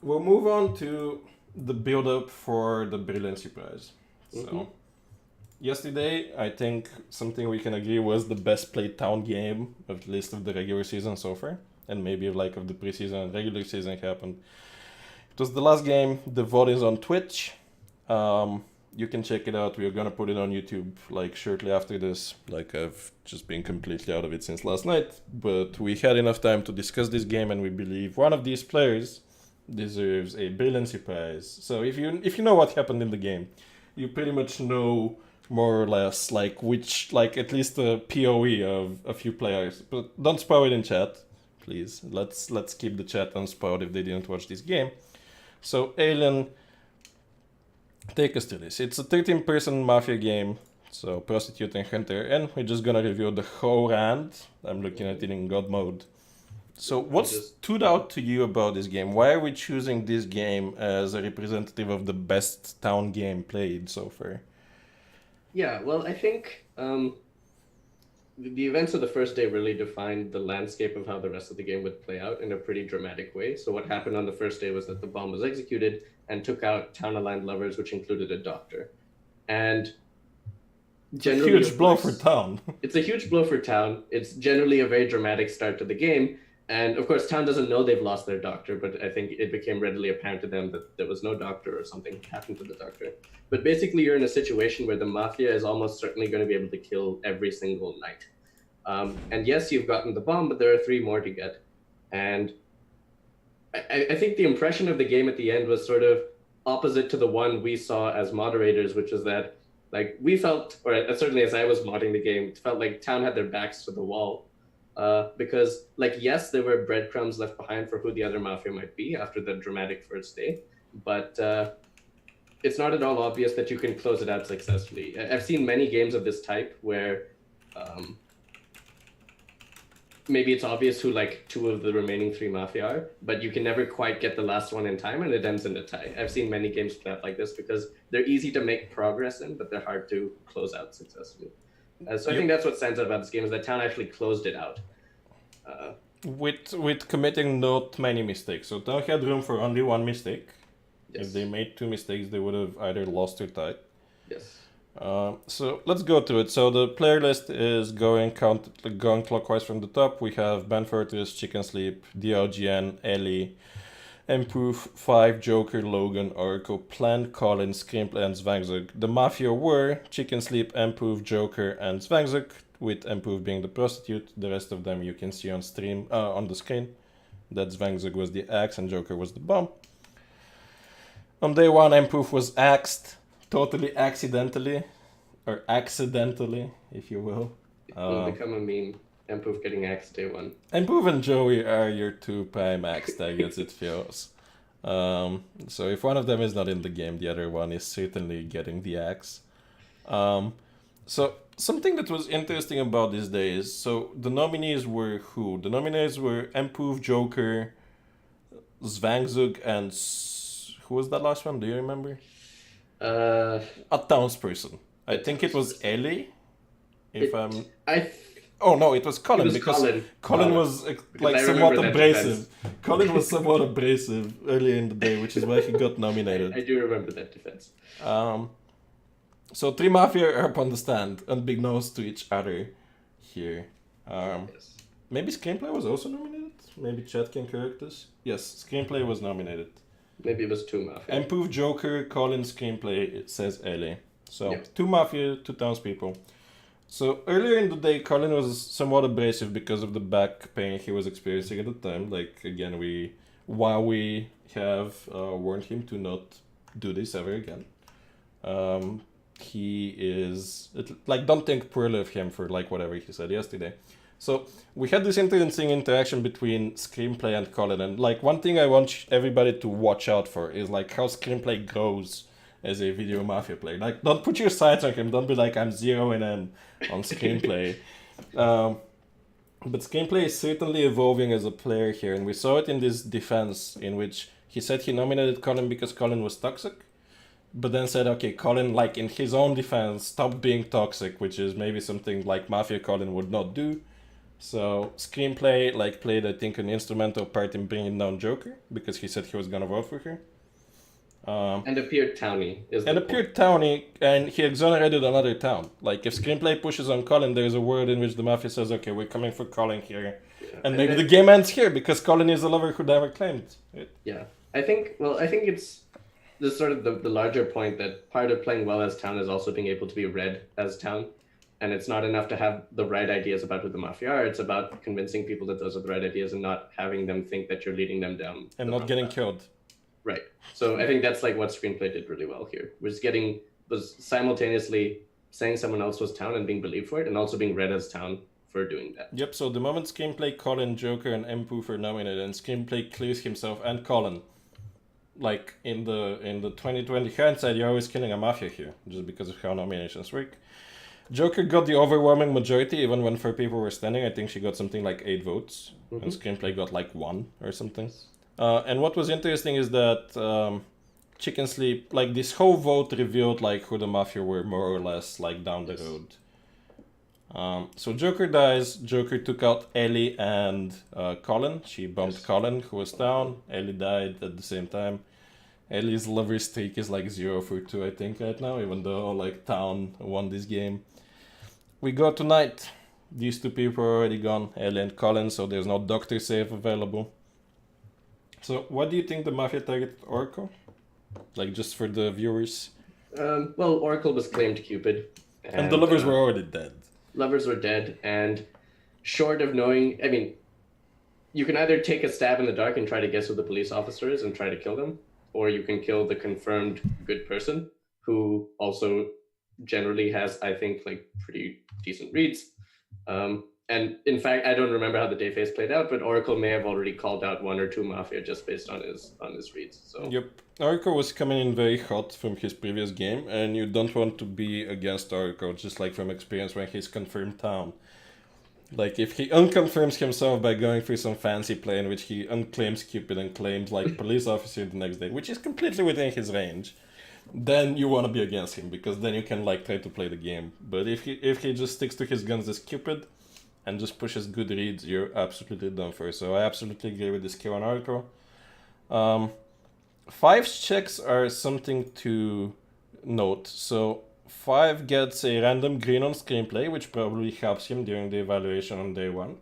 A: We'll move on to the build-up for the Brilliancy Prize. So, yesterday, I think something we can agree was the best played town game of at least of the regular season so far, and maybe of the preseason and regular season happened. It was the last game. The vote is on Twitch. You can check it out. We're gonna put it on YouTube shortly after this. I've just been completely out of it since last night, but we had enough time to discuss this game, and we believe one of these players deserves a Brilliancy Prize. So if you know what happened in the game, you pretty much know more or less which at least the POE of a few players. But don't spoil it in chat, please. Let's keep the chat unspoiled if they didn't watch this game. So Alien, take us to this. It's a 13-person Mafia game, so Prostitute and Hunter, and we're just gonna review the whole round. I'm looking at it in God mode. So what stood out to you about this game? Why are we choosing this game as a representative of the best town game played so far?
B: Yeah, well, I think the events of the first day really defined the landscape of how the rest of the game would play out in a pretty dramatic way. So what happened on the first day was that the bomb was executed and took out town-aligned lovers, which included a doctor. And generally,
A: a huge blow for town.
B: It's a huge blow for town. It's generally a very dramatic start to the game. And of course, town doesn't know they've lost their doctor, but I think it became readily apparent to them that there was no doctor or something happened to the doctor. But basically, you're in a situation where the mafia is almost certainly going to be able to kill every single night. And yes, you've gotten the bomb, but there are 3 more to get. And I think the impression of the game at the end was sort of opposite to the one we saw as moderators, which is that we felt, or certainly as I was modding the game, it felt like town had their backs to the wall. Because yes, there were breadcrumbs left behind for who the other mafia might be after the dramatic first day, but it's not at all obvious that you can close it out successfully. I've seen many games of this type where maybe it's obvious who like two of the remaining three Mafia are, but you can never quite get the last one in time and it ends in a tie. I've seen many games play out like this because they're easy to make progress in, but they're hard to close out successfully. So I think that's what stands out about this game is that Town actually closed it out.
A: With committing not many mistakes. So Town had room for only one mistake.
B: Yes.
A: If they made two mistakes, they would have either lost or tied.
B: Yes.
A: So let's go to it. So the player list is going clockwise from the top. We have Ben Fortress, Chicken Sleep, DLGN, Ellie, Improve, 5, Joker, Logan, Oracle, Plan, Colin, Screenplay, and Zvangzug. The Mafia were Chicken Sleep, Improve, Joker, and Zvangzug, with Improve being the prostitute. The rest of them you can see on stream on the screen. That Zvangzug was the axe and Joker was the bomb. On day one, Improve was axed. Totally accidentally, or accidentally, if you will.
B: It will become a meme. Improve getting axed day one.
A: Improve and Joey are your two prime axe targets, it feels. So if one of them is not in the game, the other one is certainly getting the axe. So something that was interesting about these days, so the nominees were who? The nominees were Improve, Joker, Zvangzug, and who was that last one? Do you remember? A townsperson. I think it was Ellie. Oh no, it was Colin.
B: It was
A: Colin was like somewhat abrasive. Colin was somewhat abrasive earlier in the day, which is why he got nominated.
B: I do remember that defense.
A: So three Mafia are up on the stand, unbeknownst to each other here.
B: Yes.
A: Maybe Screenplay was also nominated? Maybe Chat can correct us? Yes, Screenplay was nominated.
B: Maybe it was two Mafia.
A: Improve, Joker, Colin, Screenplay, it says Ellie. So
B: Yep.
A: two Mafia, two townspeople. So earlier in the day, Colin was somewhat abrasive because of the back pain he was experiencing at the time. Like, again, while we have warned him to not do this ever again. He is, don't think poorly of him for like whatever he said yesterday. So we had this interesting interaction between Screenplay and Colin, and like one thing I want everybody to watch out for is like how Screenplay grows as a video Mafia player. Like, don't put your sights on him. Don't be like, I'm zeroing in on Screenplay. But Screenplay is certainly evolving as a player here, and we saw it in this defense in which he said he nominated Colin because Colin was toxic, but then said, okay, Colin, like in his own defense, stopped being toxic, which is maybe something like Mafia Colin would not do. So Screenplay like played, I think, an instrumental part in bringing down Joker because he said he was gonna vote for her.
B: And appeared towny.
A: Towny, and he exonerated another town. Like if Screenplay pushes on Colin, there's a word in which the Mafia says, okay, we're coming for Colin here. Yeah. And maybe the game ends here because Colin is a lover who never claimed it.
B: Yeah. I think it's this sort of the larger point that part of playing well as town is also being able to be read as town. And it's not enough to have the right ideas about who the Mafia are. It's about convincing people that those are the right ideas and not having them think that you're leading them down.
A: And not getting killed.
B: Right. So I think that's like what Screenplay did really well here. Was simultaneously saying someone else was town and being believed for it, and also being read as town for doing that.
A: Yep, so the moment Screenplay, Colin, Joker, and Improve are nominated, and Screenplay clears himself and Colin, like in the 2020 hindsight, you're always killing a Mafia here, just because of how nominations work. Joker got the overwhelming majority, even when 4 people were standing. I think she got something like 8 votes, and Screenplay got like 1 or something. And what was interesting is that Chicken Sleep, like this whole vote revealed like who the Mafia were more or less like down the road. So Joker dies. Joker took out Ellie and Colin. She bumped Colin, who was down. Ellie died at the same time. Ellie's lover streak is like 0 for 2, I think, right now, even though like Town won this game. We go tonight. These 2 people are already gone, Ellie and Colin, so there's no doctor save available. So what do you think the Mafia targeted Oracle? Like just for the viewers?
B: Well, Oracle was claimed Cupid.
A: And the lovers were already dead.
B: Lovers were dead, and short of knowing, I mean, you can either take a stab in the dark and try to guess who the police officer is and try to kill them, or you can kill the confirmed good person, who also generally has, I think, like pretty decent reads. And in fact, I don't remember how the day phase played out, but Oracle may have already called out 1 or 2 Mafia just based on his reads. So
A: yep, Oracle was coming in very hot from his previous game, and you don't want to be against Oracle, just like from experience when he's confirmed Town. Like, if he unconfirms himself by going through some fancy play in which he unclaims Cupid and claims, like, police officer the next day, which is completely within his range, then you want to be against him, because then you can, like, try to play the game. But if he just sticks to his guns as Cupid and just pushes good reads, you're absolutely done for. So I absolutely agree with this K1 article. Five's checks are something to note. So 5 gets a random green on screenplay, which probably helps him during the evaluation on day 1.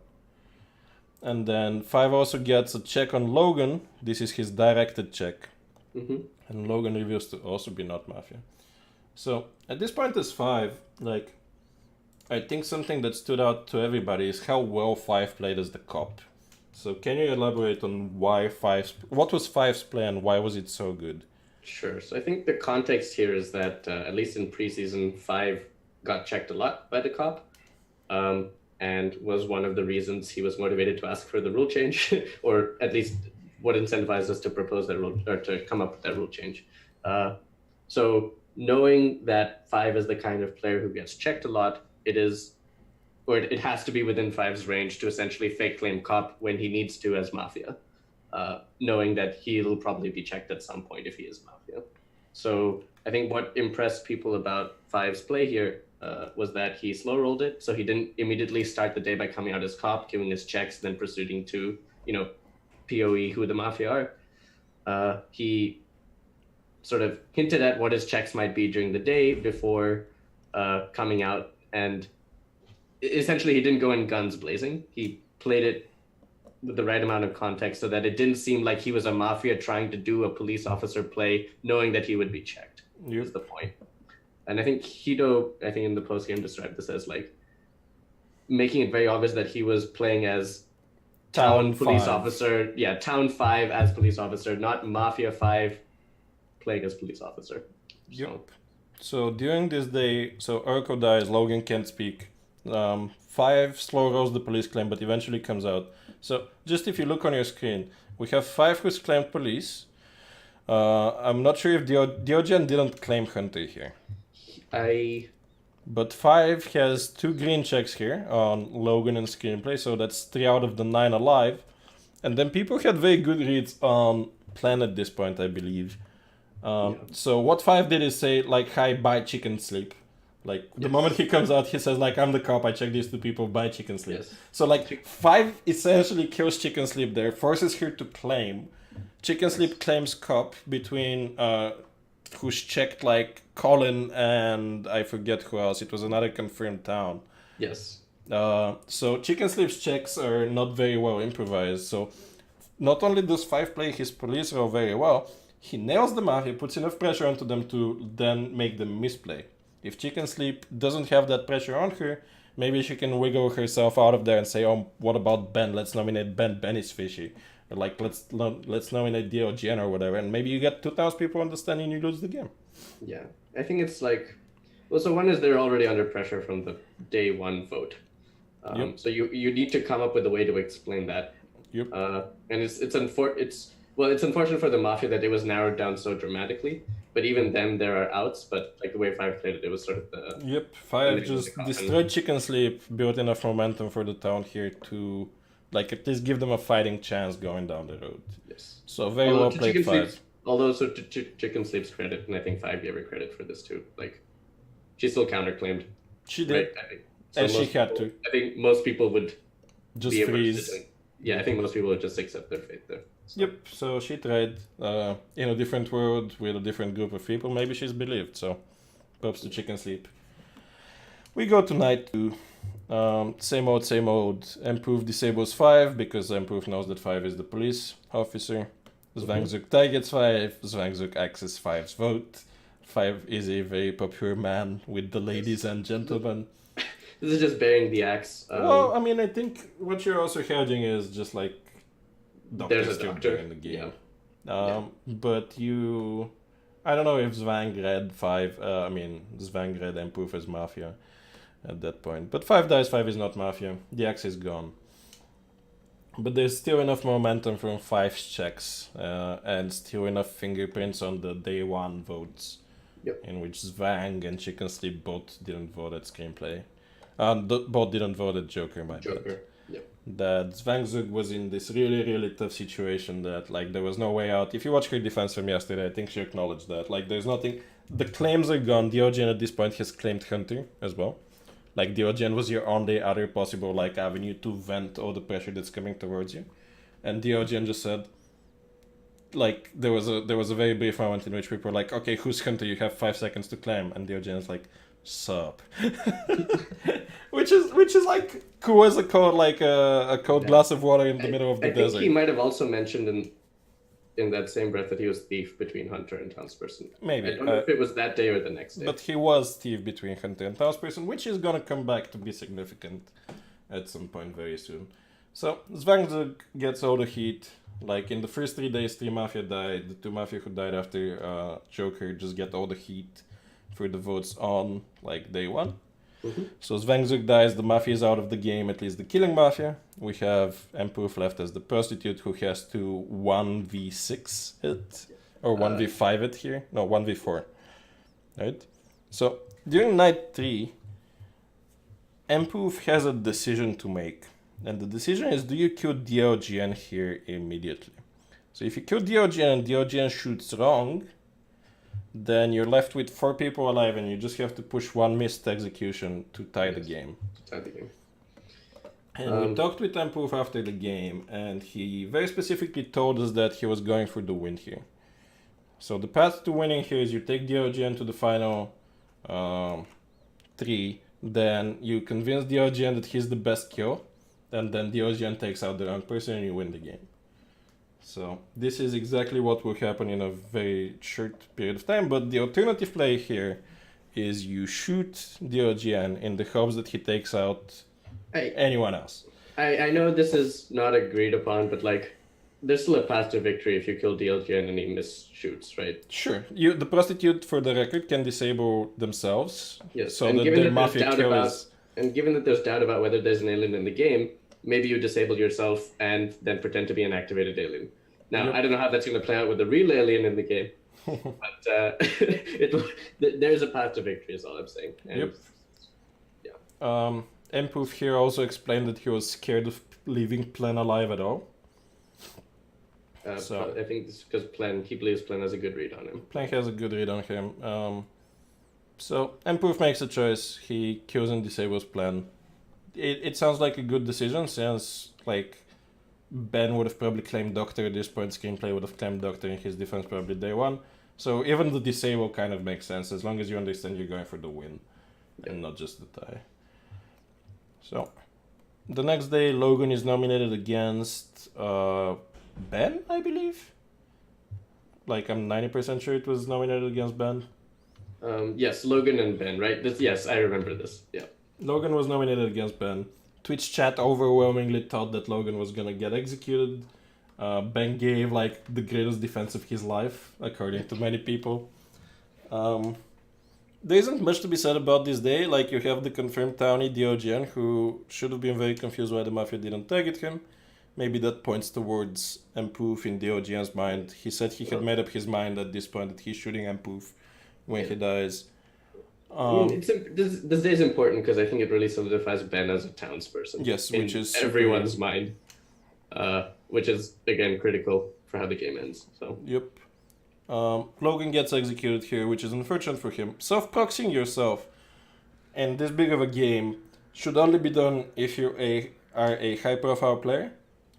A: And then 5 also gets a check on Logan. This is his directed check.
B: Mm-hmm.
A: And Logan reveals to also be not Mafia. So at this point as 5, like, I think something that stood out to everybody is how well 5 played as the cop. So can you elaborate on what was 5's play and why was it so good?
B: Sure. So I think the context here is that at least in preseason, 5 got checked a lot by the cop, and was one of the reasons he was motivated to ask for the rule change, or at least what incentivized us to propose that rule, or to come up with that rule change. So knowing that 5 is the kind of player who gets checked a lot, it has to be within 5's range to essentially fake claim cop when he needs to as Mafia, knowing that he'll probably be checked at some point if he is Mafia. So I think what impressed people about 5's play here was that he slow rolled it, so he didn't immediately start the day by coming out as cop, giving his checks, then proceeding to, POE who the Mafia are. He sort of hinted at what his checks might be during the day before coming out, and essentially he didn't go in guns blazing. He played it with the right amount of context so that it didn't seem like he was a Mafia trying to do a police officer play, knowing that he would be checked.
A: Yep.
B: Is the point. And I think Hito, in the post game described this as like making it very obvious that he was playing as Town police officer. Yeah, Town 5 as police officer, not Mafia 5 playing as police officer.
A: Yep. So during this day, so Urko dies, Logan can't speak. 5 slow rolls the police claim, but eventually comes out. So just if you look on your screen, we have 5 who's claimed police. I'm not sure if Diogen didn't claim Hunter here. But 5 has 2 green checks here on Logan and screenplay, so that's 3 out of the 9 alive. And then people had very good reads on Plan at this point, I believe. So what 5 did is say, like, hi, bye, chicken sleep. Like, the moment he comes out, he says, like, I'm the cop, I checked these 2 people, bye, chicken sleep.
B: Yes.
A: So, like, 5 essentially kills chicken sleep there, forces her to claim. Chicken sleep claims cop between... who's checked, like, Colin and I forget who else. It was another confirmed town.
B: Yes.
A: So Chicken Sleep's checks are not very well improvised. So not only does 5 play his police role very well, he nails them out, he puts enough pressure onto them to then make them misplay. If Chicken Sleep doesn't have that pressure on her, maybe she can wiggle herself out of there and say, oh, what about Ben? Let's nominate Ben. Ben is fishy. Or like, let's nominate Diogen or whatever. And maybe you get 2,000 people understanding you lose the game.
B: Yeah. I think it's like... Well, so one is they're already under pressure from the day 1 vote. So you need to come up with a way to explain that.
A: Yep.
B: And it's unfortunate for the Mafia that it was narrowed down so dramatically. But even then, there are outs. But like the way 5 played it, it was sort of the...
A: Yep, 5 just destroyed Chicken Sleep, built enough momentum for the town here to, like, at least give them a fighting chance going down the road.
B: Yes.
A: So very well played 5.
B: Although, so to Chicken Sleep's credit, and I think 5 gave her credit for this too, like, she still counterclaimed.
A: She did.
B: Right? I think. So
A: and she had to.
B: I think most people would
A: just
B: be able
A: freeze.
B: to, I think most people would just accept their fate there. So.
A: Yep, so she tried in a different world with a different group of people. Maybe she's believed, so props to Chicken Sleep. We go to night 2. Same old. Improve disables 5 because Improve knows that 5 is the police officer. Zwangzuk Tai gets 5. Zwangzuk axes 5's vote. 5 is a very popular man with the ladies and gentlemen.
B: This is just bearing the axe.
A: Well, I mean, I think what you're also hedging is just like
B: there's a doctor
A: in the game. But I don't know if Zwang read 5. Zwang read Improve as Mafia at that point. But 5 dies, 5 is not Mafia. The axe is gone. But there's still enough momentum from 5's checks and still enough fingerprints on the day 1 votes.
B: Yep.
A: In which Zwang and Chicken Sleep both didn't vote at screenplay. Both didn't vote at Joker, my bad.
B: Joker. Yep.
A: That Zvangzug was in this really, really tough situation that, like, there was no way out. If you watch her defense from yesterday, I think she acknowledged that. Like, there's nothing... The claims are gone. Diogen at this point has claimed Hunter as well. Like, Diogen was your only other possible, like, avenue to vent all the pressure that's coming towards you. And Diogen just said... Like, there was a very brief moment in which people were like, okay, who's Hunter? You have 5 seconds to claim. And Diogen is like, sup. which is like cool as a cold, like a cold glass of water in the middle of the desert.
B: I think he might have also mentioned in that same breath that he was thief between Hunter and Townsperson.
A: Maybe.
B: I don't know if it was that day or the next day.
A: But he was thief between Hunter and Townsperson, which is gonna come back to be significant at some point very soon. So Zvangzug gets all the heat. Like, in the first 3 days, 3 Mafia died. The 2 Mafia who died after Joker just get all the heat for the votes on, like, day 1.
B: Mm-hmm.
A: So Zvangzug dies, the Mafia is out of the game, at least the killing Mafia. We have Empoof left as the prostitute who has to 1v6 it. Or 1v5 it here. No, 1v4. Right? So, during night 3, Empoof has a decision to make. And the decision is, do you kill Diogen here immediately? So if you kill Diogen and Diogen shoots wrong, then you're left with 4 people alive and you just have to push 1 missed execution to tie the game. And we talked with Empoof after the game, and he very specifically told us that he was going for the win here. So the path to winning here is you take Diogen to the final 3, then you convince Diogen that he's the best kill, and then Diogen takes out the wrong person and you win the game. So this is exactly what will happen in a very short period of time, but the alternative play here is you shoot Diogen in the hopes that he takes out anyone else.
B: I know this is not agreed upon, but like, there's still a path to victory if you kill Diogen and he misshoots, right?
A: Sure. The prostitute, for the record, can disable themselves.
B: Yes.
A: So
B: and
A: that
B: given
A: their
B: that
A: Mafia kill is...
B: And given that there's doubt about whether there's an alien in the game, maybe you disable yourself and then pretend to be an activated alien. Now, yep. I don't know how that's going to play out with the real alien in the game, but there's a path to victory is all I'm saying. And,
A: yep.
B: Yeah.
A: Empoof here also explained that he was scared of leaving Plen alive at all.
B: So I think it's because he believes Plen has a good read on him.
A: Plen has a good read on him. So Empoof makes a choice. He kills and disables Plen. It sounds like a good decision since, like, Ben would have probably claimed Doctor at this point. Screenplay would have claimed Doctor in his defense probably day 1. So even the disable kind of makes sense as long as you understand you're going for the win and not just the tie. So the next day, Logan is nominated against Ben, I believe. Like, I'm 90% sure it was nominated against Ben.
B: Yes, Logan and Ben, right? Yes, I remember this. Yeah.
A: Logan was nominated against Ben. Twitch chat overwhelmingly thought that Logan was gonna get executed. Ben gave, like, the greatest defense of his life, according to many people. There isn't much to be said about this day. Like, you have the confirmed townie, Diogen, who should have been very confused why the Mafia didn't target him. Maybe that points towards Empoof in Diogen's mind. He said he had made up his mind at this point that he's shooting Empoof when he dies.
B: This day is important because I think it really solidifies Ben as a townsperson.
A: Yes, which is
B: everyone's mind, which is again critical for how the game ends. So
A: yep, Logan gets executed here, which is unfortunate for him. Self-proxying yourself in this big of a game should only be done if you are a high-profile player,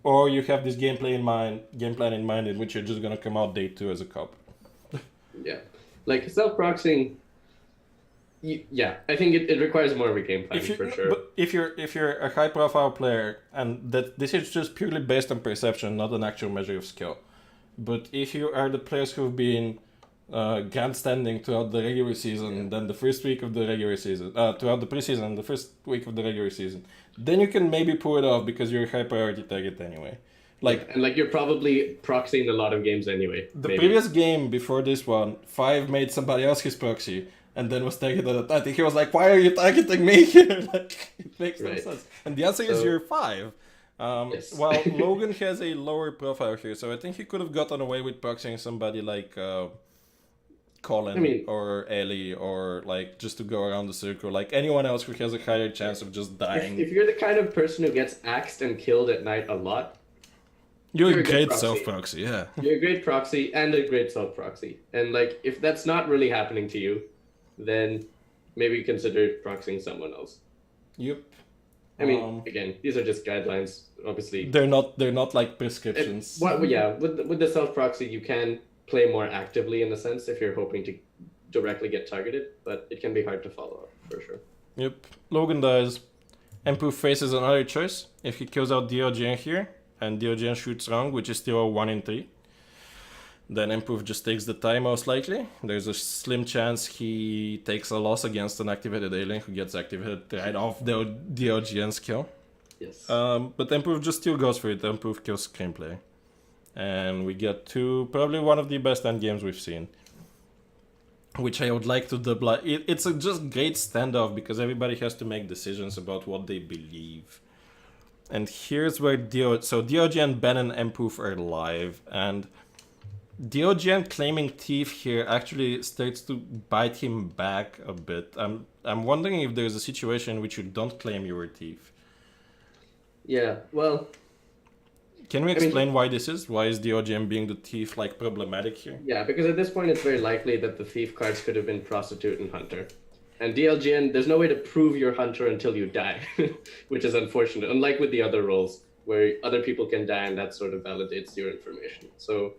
A: or you have this game plan in mind in which you're just gonna come out day 2 as a cop.
B: Yeah, like self-proxying. Yeah, I think it requires more of a game plan for sure.
A: But if you're a high profile player, and that this is just purely based on perception, not an actual measure of skill. But if you are the players who've been grandstanding throughout the regular season, then the first week of the regular season, throughout the preseason, and the first week of the regular season, then you can maybe pull it off because you're a high priority target anyway.
B: And you're probably proxying a lot of games anyway.
A: The previous game before this one, 5 made somebody else his proxy. And then was targeted. I think he was like, "Why are you targeting me here?" Like, it makes no sense. And the answer is you're 5.
B: Yes.
A: While Logan has a lower profile here, so I think he could have gotten away with proxying somebody like Colin or Ellie or like just to go around the circle, like anyone else who has a higher chance of just dying.
B: If you're the kind of person who gets axed and killed at night a lot,
A: You're a
B: a good
A: great
B: proxy.
A: self-proxy, yeah.
B: You're a great proxy and a great self-proxy. And like, if that's not really happening to you, then maybe consider proxying someone else.
A: Yep.
B: I mean, again, these are just guidelines. Obviously,
A: they're not like prescriptions.
B: With the self-proxy, you can play more actively in a sense if you're hoping to directly get targeted, but it can be hard to follow up for sure.
A: Yep. Logan dies. Empu faces another choice. If he kills out Diogen here, and Diogen shoots wrong, which is still a 1 in 3, then Empu just takes the tie most likely. There's a slim chance he takes a loss against an activated alien who gets activated right off the Diogen's kill.
B: Yes.
A: But Empu just still goes for it. Empu kills Screenplay. And we get to probably one of the best endgames we've seen. Which I would like to double. It's a just great standoff because everybody has to make decisions about what they believe. And here's where Diogen, Ben, and Empu are alive. And Diogen claiming thief here actually starts to bite him back a bit. I'm wondering if there's a situation in which you don't claim you were thief.
B: Yeah, well...
A: Can we explain why this is? Why is Diogen being the thief like problematic here?
B: Yeah, because at this point it's very likely that the thief cards could have been prostitute and hunter. And DLGN, there's no way to prove you're hunter until you die, which is unfortunate, unlike with the other roles, where other people can die and that sort of validates your information. So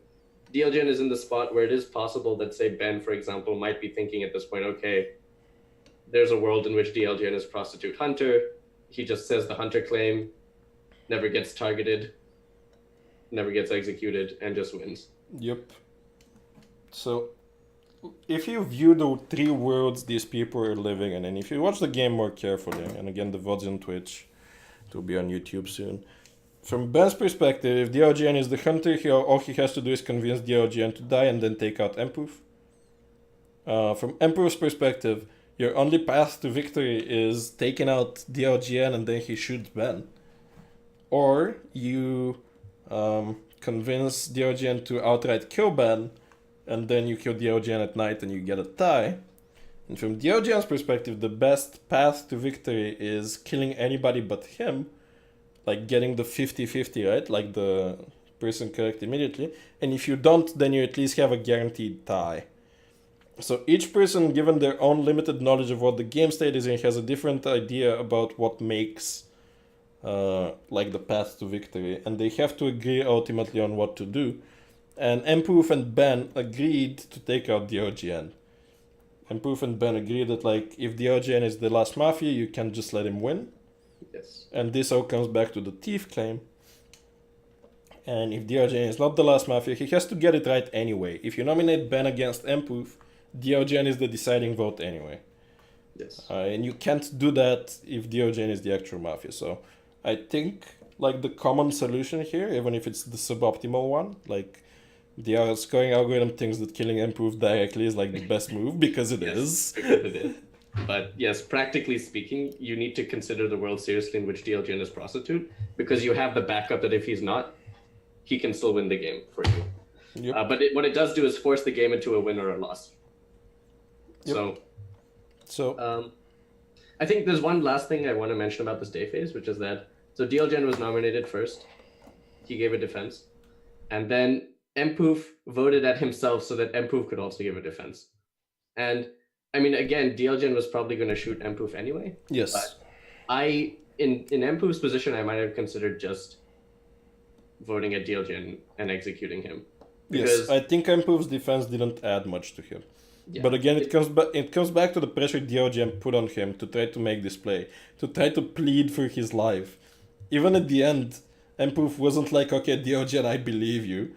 B: DLGN is in the spot where it is possible that, say, Ben, for example, might be thinking at this point, okay, there's a world in which DLGN is prostitute hunter. He just says the hunter claim, never gets targeted, never gets executed, and just wins.
A: Yep. So, if you view the 3 worlds these people are living in, and if you watch the game more carefully, and again, the VOD's on Twitch, it will be on YouTube soon. From Ben's perspective, if Diogen is the hunter, all he has to do is convince Diogen to die and then take out Empu. From Empu's perspective, your only path to victory is taking out Diogen and then he shoots Ben. Or you convince Diogen to outright kill Ben, and then you kill Diogen at night and you get a tie. And from Diogen's perspective, the best path to victory is killing anybody but him, like getting the 50-50, right? Like the person correct immediately. And if you don't, then you at least have a guaranteed tie. So each person, given their own limited knowledge of what the game state is in, has a different idea about what makes like the path to victory, and they have to agree ultimately on what to do. And Empu and Ben agreed to take out Diogen. Empu and Ben agreed that like if Diogen is the last Mafia, you can just let him win.
B: Yes.
A: And this all comes back to the thief claim. And if Diogen is not the last Mafia, he has to get it right anyway. If you nominate Ben against Empu, Diogen is the deciding vote anyway.
B: Yes.
A: And you can't do that if Diogen is the actual Mafia. So I think like the common solution here, even if it's the suboptimal one, like the scoring algorithm thinks that killing Empu directly is like the best move because it is.
B: Because it is. But yes, practically speaking, you need to consider the world seriously in which DLGN is prostitute, because you have the backup that if he's not, he can still win the game for you.
A: Yep.
B: But what it does do is force the game into a win or a loss.
A: Yep.
B: So I think there's one last thing I want to mention about this day phase, which is that so DLGN was nominated first. He gave a defense. And then Empoof voted at himself so that Empoof could also give a defense. And I mean, again, DLGN was probably going to shoot Empoof anyway.
A: Yes.
B: But in Empoof's position, I might have considered just voting at DLGN and executing him. Because,
A: yes, I think Empoof's defense didn't add much to him.
B: Yeah,
A: but again, it comes back to the pressure Diogen put on him to try to make this play, to try to plead for his life. Even at the end, Empoof wasn't like, okay, Diogen, I believe you.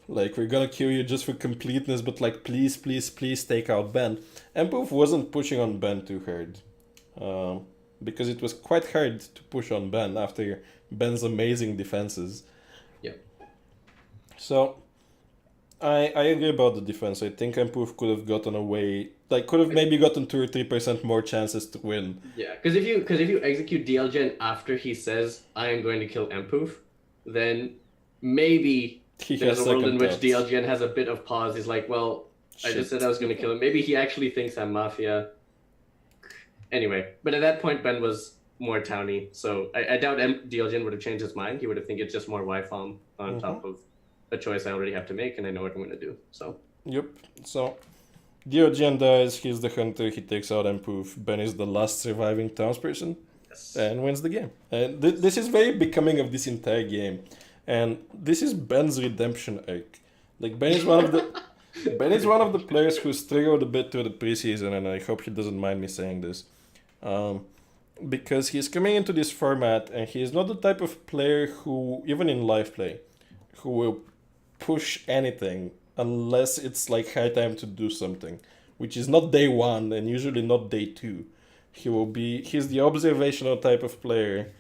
A: Like, we're gonna kill you just for completeness, but like, please, please, please take out Ben. Empoof wasn't pushing on Ben too hard. Because it was quite hard to push on Ben after Ben's amazing defenses.
B: Yeah.
A: So, I agree about the defense. I think Empoof could have gotten away, like could have maybe gotten 2 or 3% more chances to win.
B: Yeah, because if you execute DLGen after he says I am going to kill Empoof, then maybe there's a world in which DLGen has a bit of pause. He's like, well, I just said I was going to kill him. Maybe he actually thinks I'm Mafia. Anyway, but at that point, Ben was more towny, so I doubt DLGN would have changed his mind. He would have think it's just more Y-Farm on top of a choice I already have to make, and I know what I'm going to do. So.
A: Yep. So DLGN dies, he's the hunter, he takes out Impoof. Ben is the last surviving townsperson.
B: Yes.
A: And wins the game. And this is very becoming of this entire game. And this is Ben's redemption arc. Like Ben is one of the players who struggled a bit through the preseason, and I hope he doesn't mind me saying this. Because he's coming into this format and he is not the type of player who, even in live play, who will push anything unless it's like high time to do something, which is not day one and usually not day two. He's the observational type of player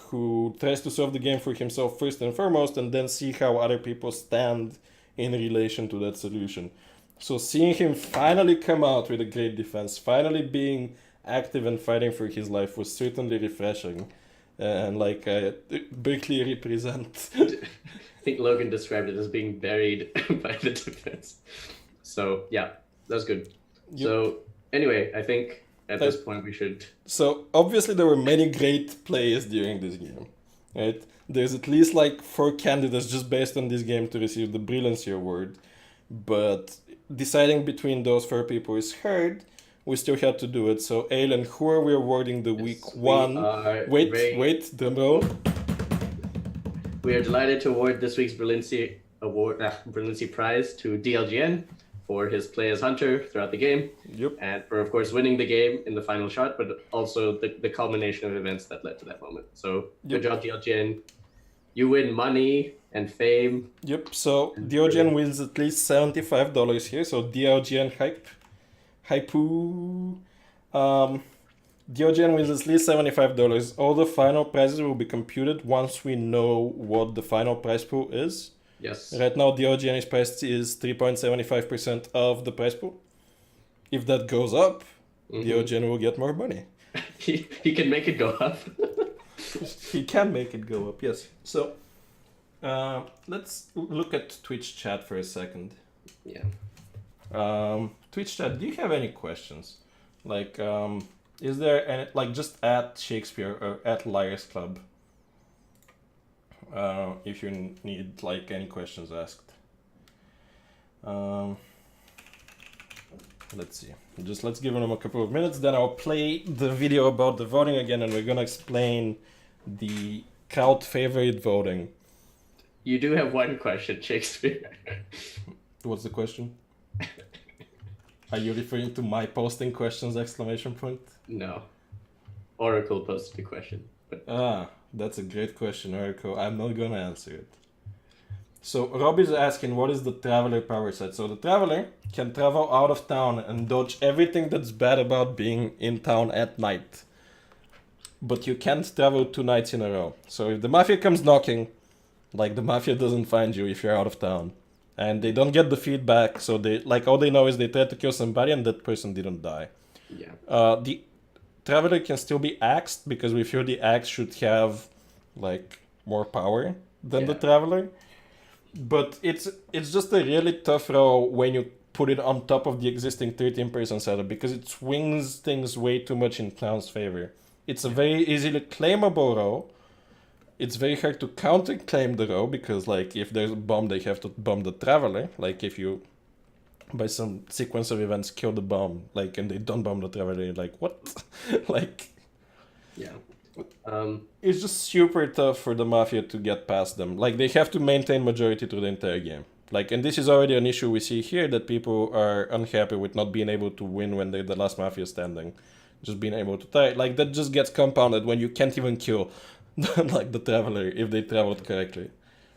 A: who tries to solve the game for himself first and foremost and then see how other people stand in relation to that solution. So seeing him finally come out with a great defense, finally being active and fighting for his life was certainly refreshing. And like Berkeley represent.
B: I think Logan described it as being buried by the defense. So yeah, that's good. Yep. So anyway, I think at this point we should...
A: So obviously there were many great plays during this game, right? There's at least like 4 candidates just based on this game to receive the Brilliancy Award. But deciding between those 4 people is hard. We still had to do it. So Aylin, who are we awarding the week 1? Wait, drum roll.
B: We are delighted to award this week's Brilliancy Prize to DLGN for his play as Hunter throughout the game.
A: Yep.
B: And for, of course, winning the game in the final shot, but also the culmination of events that led to that moment. So good job, DLGN. You win money and fame.
A: Yep, so DLGN wins at least $75 here. So DLGN Hypoo. DLGN wins at least $75. All the final prizes will be computed once we know what the final prize pool is.
B: Yes.
A: Right now, DLGN's price is 3.75% of the prize pool. If that goes up, DLGN will get more money.
B: He can make it go up.
A: He can make it go up, yes. So, let's look at Twitch chat for a second.
B: Yeah.
A: Twitch chat, do you have any questions? Like, is there any, like, just at Shakespeare or at Liars Club? If you need like any questions asked. Let's see. Let's give them a couple of minutes, then I'll play the video about the voting again, and we're gonna explain the crowd favorite voting.
B: You do have one question, Shakespeare.
A: What's the question? Are you referring to my posting questions, ?
B: No. Oracle posted the question. But...
A: That's a great question, Oracle. I'm not gonna answer it. So Rob is asking, what is the Traveler power set? So the Traveler can travel out of town and dodge everything that's bad about being in town at night. But you can't travel 2 nights in a row. So if the Mafia comes knocking, like the Mafia doesn't find you if you're out of town. And they don't get the feedback, so they like all they know is they tried to kill somebody and that person didn't die.
B: Yeah.
A: The Traveler can still be axed because we feel the axe should have like more power than the Traveler. But it's just a really tough row when you put it on top of the existing 13-person setup because it swings things way too much in Clown's favor. It's a very easily claimable row. It's very hard to counter-claim the row because like if there's a bomb, they have to bomb the Traveler. Like if you by some sequence of events kill the bomb, like, and they don't bomb the Traveler, you're like, what? Like,
B: yeah.
A: It's just super tough for the Mafia to get past them. Like, they have to maintain majority through the entire game. Like, and this is already an issue we see here, that people are unhappy with not being able to win when they're the last Mafia standing. Just being able to tie. Like, that just gets compounded when you can't even kill, like, the Traveler if they traveled correctly.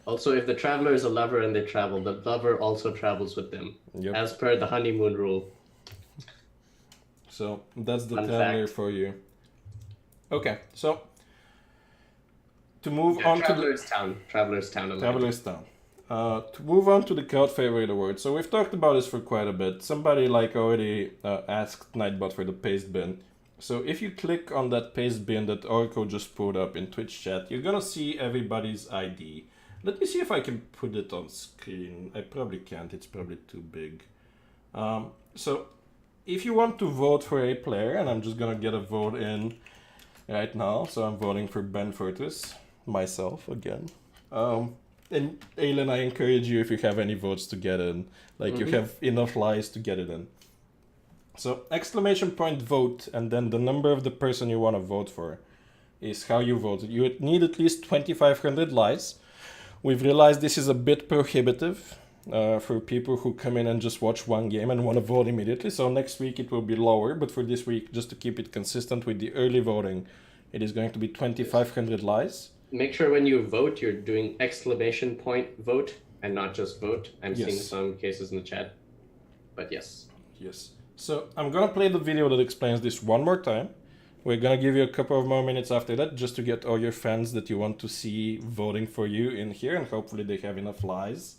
B: Also, if the Traveler is a lover and they travel, the lover also travels with them. Yep. As per the honeymoon rule.
A: So, that's the Traveler for you. Okay, so to move on
B: Traveler's
A: to
B: Town. Traveler's Town.
A: Traveler's Town. To move on to the crowd favorite award. So we've talked about this for quite a bit. Somebody like already asked Nightbot for the paste bin. So if you click on that paste bin that Oracle just put up in Twitch chat, you're gonna see everybody's ID. Let me see if I can put it on screen. I probably can't. It's probably too big. So if you want to vote for a player, and I'm just gonna get a vote in right now, so I'm voting for Ben Fortis, myself again. And Aylin, I encourage you, if you have any votes, to get in. Like, you have enough lies to get it in. So exclamation point vote, and then the number of the person you want to vote for is how you vote. You need at least 2,500 lies. We've realized this is a bit prohibitive for people who come in and just watch one game and want to vote immediately. So next week it will be lower, but for this week, just to keep it consistent with the early voting, it is going to be 2,500 lies.
B: Make sure when you vote, you're doing exclamation point vote and not just vote. I'm
A: Yes.
B: seeing some cases in the chat, but yes.
A: Yes. So I'm gonna play the video that explains this one more time. We're gonna give you a couple of more minutes after that just to get all your fans that you want to see voting for you in here, and hopefully they have enough lies.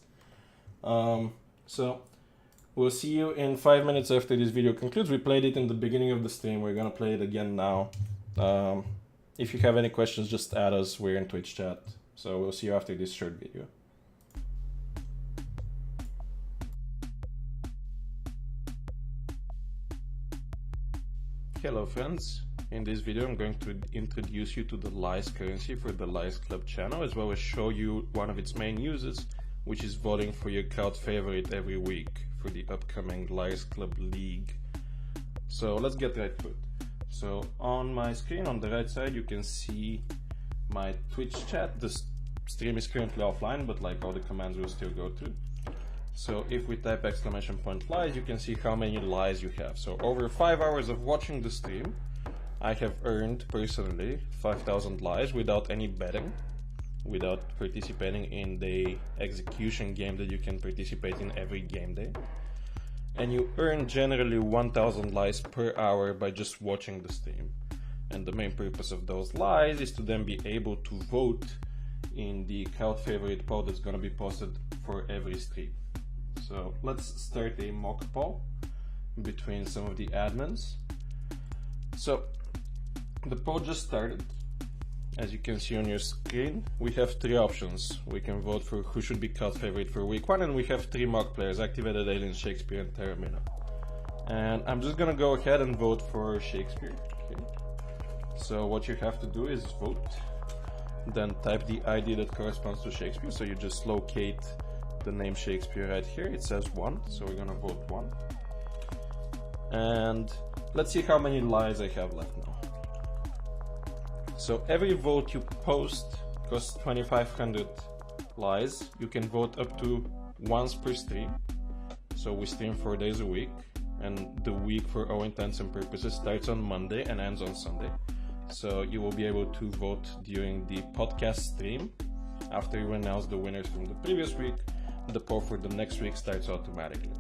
A: So we'll see you in 5 minutes after this video concludes. We played it in the beginning of the stream. We're gonna play it again now. If you have any questions, just add us. We're in Twitch chat. So we'll see you after this short video. Hello friends, in this video I'm going to introduce you to the Lies currency for the Lies Club channel, as well as show you one of its main uses, which is voting for your crowd favorite every week for the upcoming Lies Club League. So let's get right to it. So on my screen on the right side you can see my Twitch chat. The stream is currently offline, but like all the commands will still go through. So if we type exclamation point lies, you can see how many lies you have. So over 5 hours of watching the stream, I have earned personally 5,000 lies without any betting, without participating in the execution game that you can participate in every game day. And you earn generally 1,000 lies per hour by just watching the stream. And the main purpose of those lies is to then be able to vote in the crowd favorite poll that's going to be posted for every stream. So let's start a mock poll between some of the admins. So the poll just started. As you can see on your screen, we have 3 options. We can vote for who should be crowd favorite for week 1, and we have 3 mock players: Activated, Alien, Shakespeare, and Terramina. And I'm just gonna go ahead and vote for Shakespeare. Okay. So what you have to do is vote, then type the ID that corresponds to Shakespeare. So you just locate the name Shakespeare right here. It says 1, so we're gonna vote 1. And let's see how many lies I have left now. So every vote you post costs 2,500 lies. You can vote up to once per stream. So we stream 4 days a week, and the week for all intents and purposes starts on Monday and ends on Sunday. So you will be able to vote during the podcast stream. After you announce the winners from the previous week, the poll for the next week starts automatically.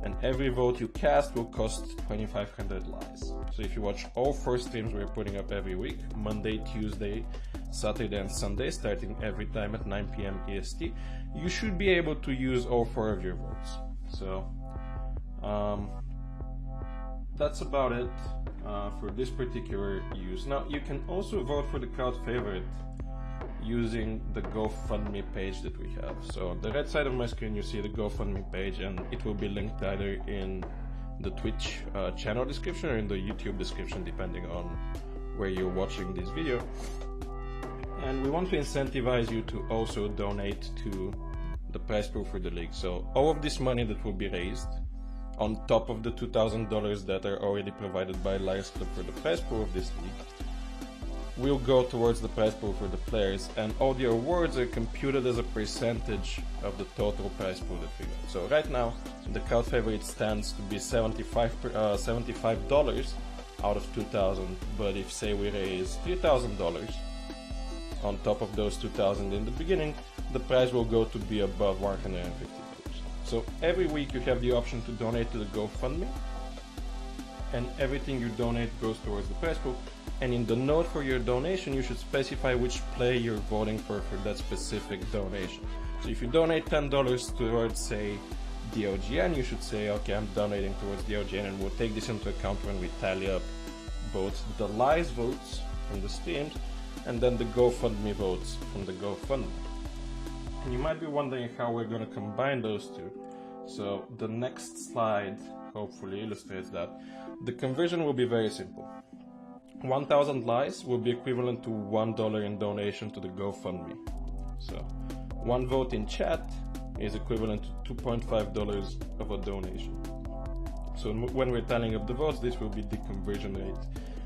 A: And every vote you cast will cost 2,500 lies. So if you watch all 4 streams we're putting up every week, Monday, Tuesday, Saturday and Sunday, starting every time at 9 PM EST, you should be able to use all 4 of your votes. So that's about it for this particular use. Now you can also vote for the crowd favorite using the GoFundMe page that we have. So on the right side of my screen you see the GoFundMe page, and it will be linked either in the Twitch channel description or in the YouTube description, depending on where you're watching this video. And we want to incentivize you to also donate to the prize pool for the league. So all of this money that will be raised, on top of the $2,000 that are already provided by Liars Club for the prize pool of this league, will go towards the prize pool for the players, and all the awards are computed as a percentage of the total prize pool that we got. So right now, the crowd favorite stands to be $75 out of 2,000, but if say we raise $3,000 on top of those 2,000 in the beginning, the prize will go to be above $150. So every week you have the option to donate to the GoFundMe, and everything you donate goes towards the prize pool. And in the note for your donation, you should specify which player you're voting for that specific donation. So if you donate $10 towards, say, DOGN, you should say, okay, I'm donating towards DOGN, and we'll take this into account when we tally up both the lies votes from the streams and then the GoFundMe votes from the GoFundMe. And you might be wondering how we're going to combine those two. So the next slide hopefully illustrates that. The conversion will be very simple. 1,000 lies will be equivalent to $1 in donation to the GoFundMe. So one vote in chat is equivalent to $2.5 of a donation. So when we're tallying up the votes, this will be the conversion rate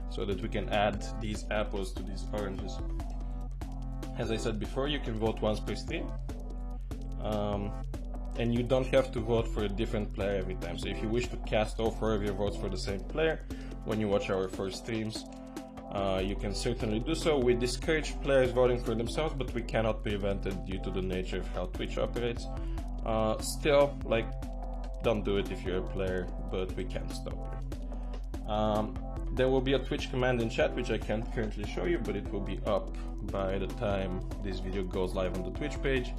A: so that we can add these apples to these oranges. As I said before, you can vote once per stream. And you don't have to vote for a different player every time. So if you wish to cast all 4 of your votes for the same player when you watch our first streams, you can certainly do so. We discourage players voting for themselves, but we cannot prevent it due to the nature of how Twitch operates. Still, like, don't do it if you're a player, but we can't stop you. There will be a Twitch command in chat, which I can't currently show you, but it will be up by the time this video goes live on the Twitch page,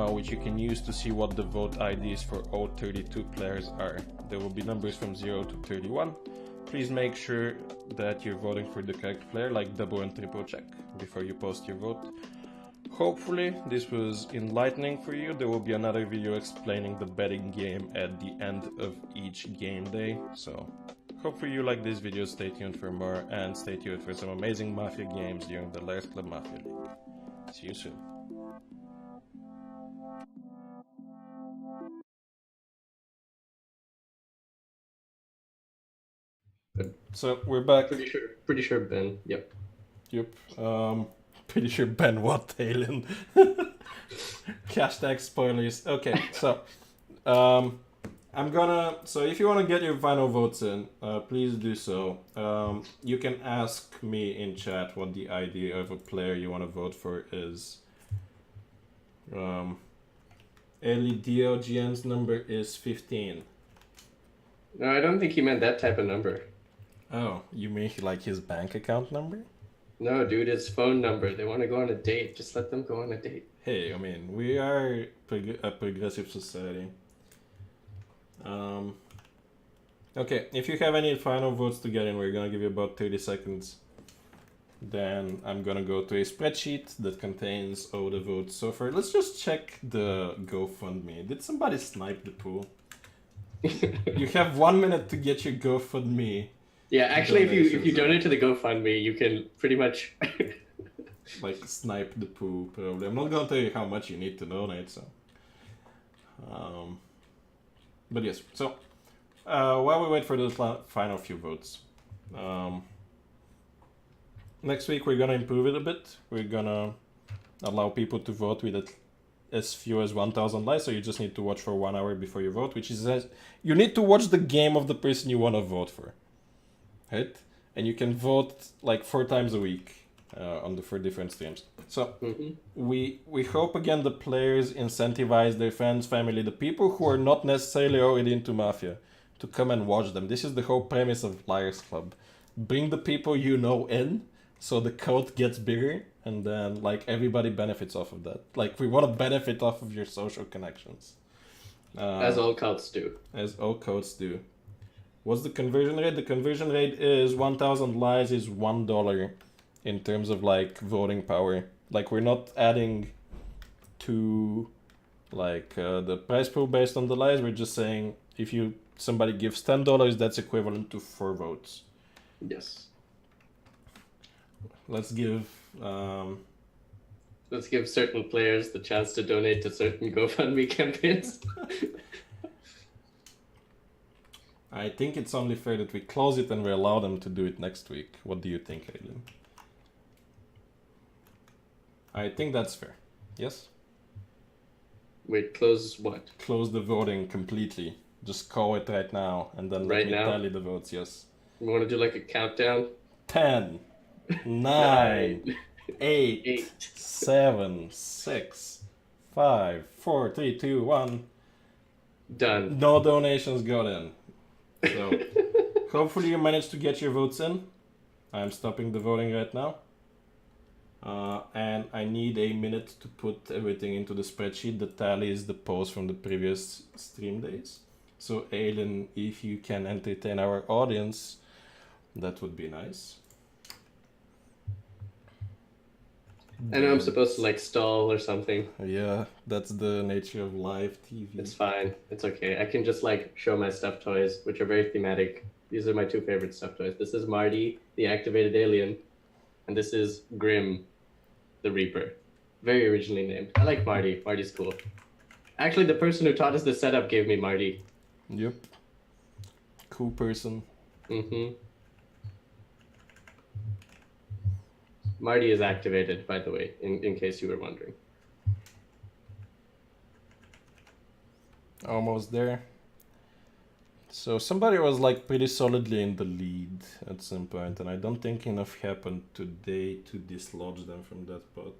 A: which you can use to see what the vote IDs for all 32 players are. There will be numbers from 0 to 31. Please make sure that you're voting for the correct player, like double and triple check before you post your vote. Hopefully this was enlightening for you. There will be another video explaining the betting game at the end of each game day. So hopefully you like this video. Stay tuned for more, and stay tuned for some amazing Mafia games during the Layers Club Mafia League. See you soon. So we're back.
B: Pretty sure Ben. Yep.
A: Pretty sure Ben what, Halen? Hashtag spoilers. Okay, so so if you want to get your final votes in, please do so. You can ask me in chat what the ID of a player you want to vote for is. LEDOGN's number is 15.
B: No, I don't think he meant that type of number.
A: Oh, you mean like his bank account number?
B: No, dude, his phone number. They want to go on a date. Just let them go on a date.
A: Hey, I mean, we are a progressive society. Okay, if you have any final votes to get in, we're gonna give you about 30 seconds. Then I'm gonna go to a spreadsheet that contains all the votes so far. Let's just check the GoFundMe. Did somebody snipe the pool? You have 1 minute to get your GoFundMe.
B: Yeah, actually, if you donate to the GoFundMe, you can pretty much
A: like snipe the poo. Probably. I'm not gonna tell you how much you need to donate. So, but yes. So while we wait for those final few votes, next week we're gonna improve it a bit. We're gonna allow people to vote with as few as 1,000 likes. So you just need to watch for 1 hour before you vote, which is you need to watch the game of the person you want to vote for. Right? And you can vote like 4 times a week on the 4 different streams. So we hope again the players incentivize their fans, family, the people who are not necessarily already into Mafia to come and watch them. This is the whole premise of Liars Club. Bring the people you know in so the cult gets bigger, and then like everybody benefits off of that. Like we want to benefit off of your social connections.
B: As all cults do.
A: As all cults do. What's the conversion rate? The conversion rate is 1,000 lies is $1 in terms of like voting power. Like we're not adding to like the price pool based on the lies. We're just saying if somebody gives $10, that's equivalent to 4 votes.
B: Yes.
A: Let's give
B: certain players the chance to donate to certain GoFundMe campaigns.
A: I think it's only fair that we close it and we allow them to do it next week. What do you think, Aileen? I think that's fair. Yes?
B: Wait, close what?
A: Close the voting completely. Just call it right now and then let me tally the votes, yes.
B: We want to do like a countdown?
A: 10, 9, 8, 7, 6, 5, 4, 3, 2, 1.
B: Done.
A: No donations got in. So hopefully you managed to get your votes in. I'm stopping the voting right now. And I need a minute to put everything into the spreadsheet that tallies the polls from the previous stream days. So Aiden, if you can entertain our audience, that would be nice.
B: I know I'm
A: But
B: supposed to like stall or something.
A: yeah, that's the nature of live TV.
B: It's fine. It's okay. I can just like show my stuffed toys, which are very thematic. These are my two favorite stuffed toys. This is Marty, the activated alien, and this is Grim, the Reaper. Very originally named. I like Marty. Marty's cool. Actually, the person who taught us the setup gave me Marty.
A: Yep. Cool person.
B: Mm-hmm. Marty is activated, by the way, in case you were wondering.
A: Almost there. So somebody was like pretty solidly in the lead at some point, and I don't think enough happened today to dislodge them from that pot.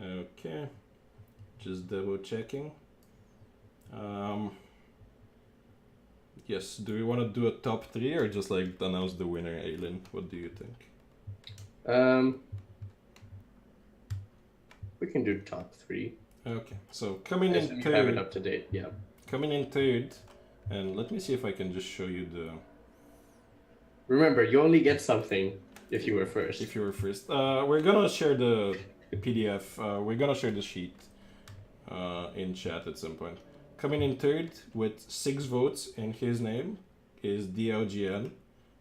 A: Okay, just double checking. Yes, do we want to do a top three or just like announce the winner, Aylin? What do you think?
B: We can do top three.
A: Okay, so coming
B: Yes,
A: in
B: we have it
A: third,
B: up to date. Yeah.
A: coming in third, and let me see if I can just show you the.
B: Remember, you only get something if you were first.
A: If you were first, we're gonna share the PDF. We're gonna share the sheet in chat at some point. Coming in third with 6 votes in his name is DLGN.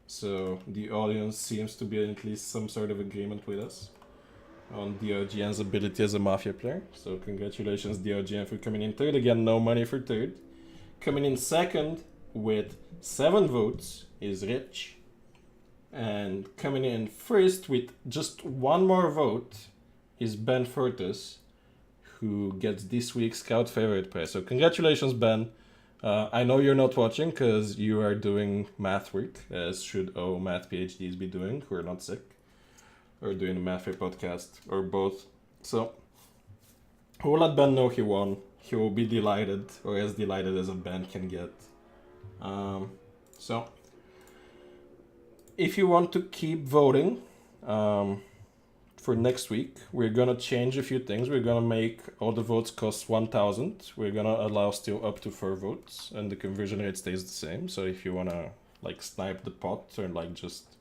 A: So the audience seems to be in at least some sort of agreement with us on DLGN's ability as a Mafia player. So congratulations DLGN for coming in third. Again, no money for third. Coming in second with 7 votes is Rich. And coming in first with just 1 more vote is Ben Fortis, who gets this week's Scout Favorite Prize. So congratulations, Ben. I know you're not watching because you are doing math work, as should all math PhDs be doing who are not sick, or doing a Mafia podcast, or both. So we'll let Ben know he won. He will be delighted, or as delighted as a Ben can get. So if you want to keep voting, for next week, we're gonna change a few things. We're gonna make all the votes cost 1,000. We're gonna allow still up to 4 votes, and the conversion rate stays the same. So if you wanna like snipe the pot or like just,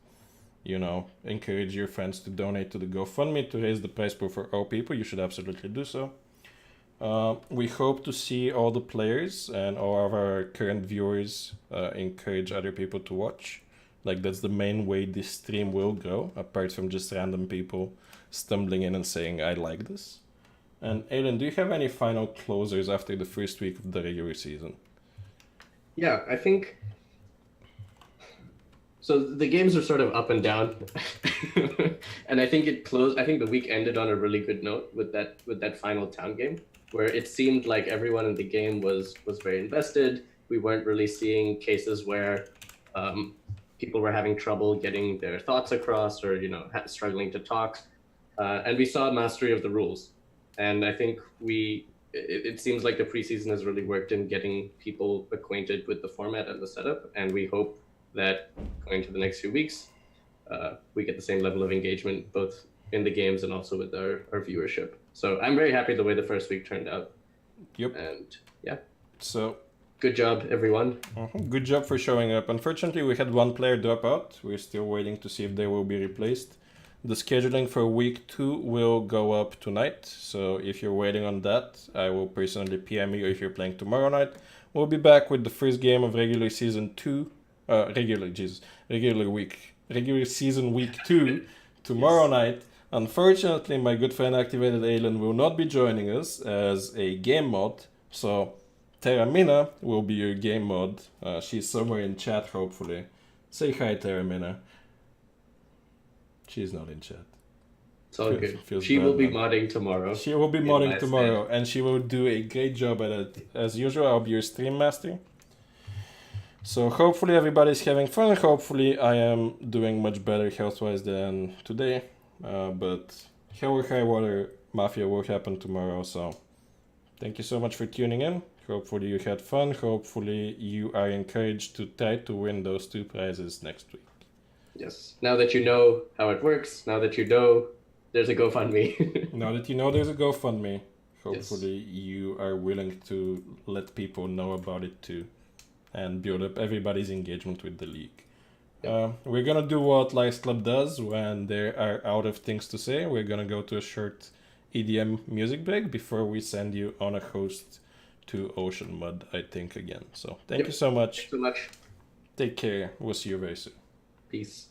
A: you know, encourage your friends to donate to the GoFundMe to raise the prize pool for all people, you should absolutely do so. We hope to see all the players and all of our current viewers encourage other people to watch. Like that's the main way this stream will grow, apart from just random people stumbling in and saying, I like this. And Aiden, do you have any final closers after the first week of the regular season?
B: Yeah, I think so. The games are sort of up and down, and I think it closed. I think the week ended on a really good note with that final town game, where it seemed like everyone in the game was very invested. We weren't really seeing cases where people were having trouble getting their thoughts across, or struggling to talk. And we saw mastery of the rules. And I think it seems like the preseason has really worked in getting people acquainted with the format and the setup. And we hope that going to the next few weeks, we get the same level of engagement, both in the games and also with our viewership. So I'm very happy the way the first week turned out.
A: Yep.
B: And yeah.
A: So
B: good job, everyone.
A: Good job for showing up. Unfortunately, we had 1 player drop out. We're still waiting to see if they will be replaced. The scheduling for week 2 will go up tonight. So if you're waiting on that, I will personally PM you if you're playing tomorrow night. We'll be back with the first game of regular season 2. Regular season week 2 tomorrow night. Unfortunately, my good friend Activated Alien will not be joining us as a game mod. So Terramina will be your game mod. She's somewhere in chat, hopefully. Say hi, Terramina. She's not in chat.
B: It's all good.
A: Feels
B: She
A: bad,
B: will be
A: man.
B: modding tomorrow.
A: She will be modding tomorrow, and she will do a great job at it. As usual, I'll be your stream master. So hopefully everybody's having fun. Hopefully I am doing much better health-wise than today. But hell or high water, Mafia will happen tomorrow. So thank you so much for tuning in. Hopefully you had fun. Hopefully you are encouraged to try to win those 2 prizes next week.
B: Yes. Now that you know how it works, now that you know there's a GoFundMe.
A: Now that you know there's a GoFundMe, hopefully you are willing to let people know about it too and build up everybody's engagement with the league. We're gonna do what Lice Club does when they are out of things to say. We're gonna go to a short EDM music break before we send you on a host to Ocean Mud, I think, again. So thank you so much.
B: Thanks so much.
A: Take care. We'll see you very soon.
B: Peace.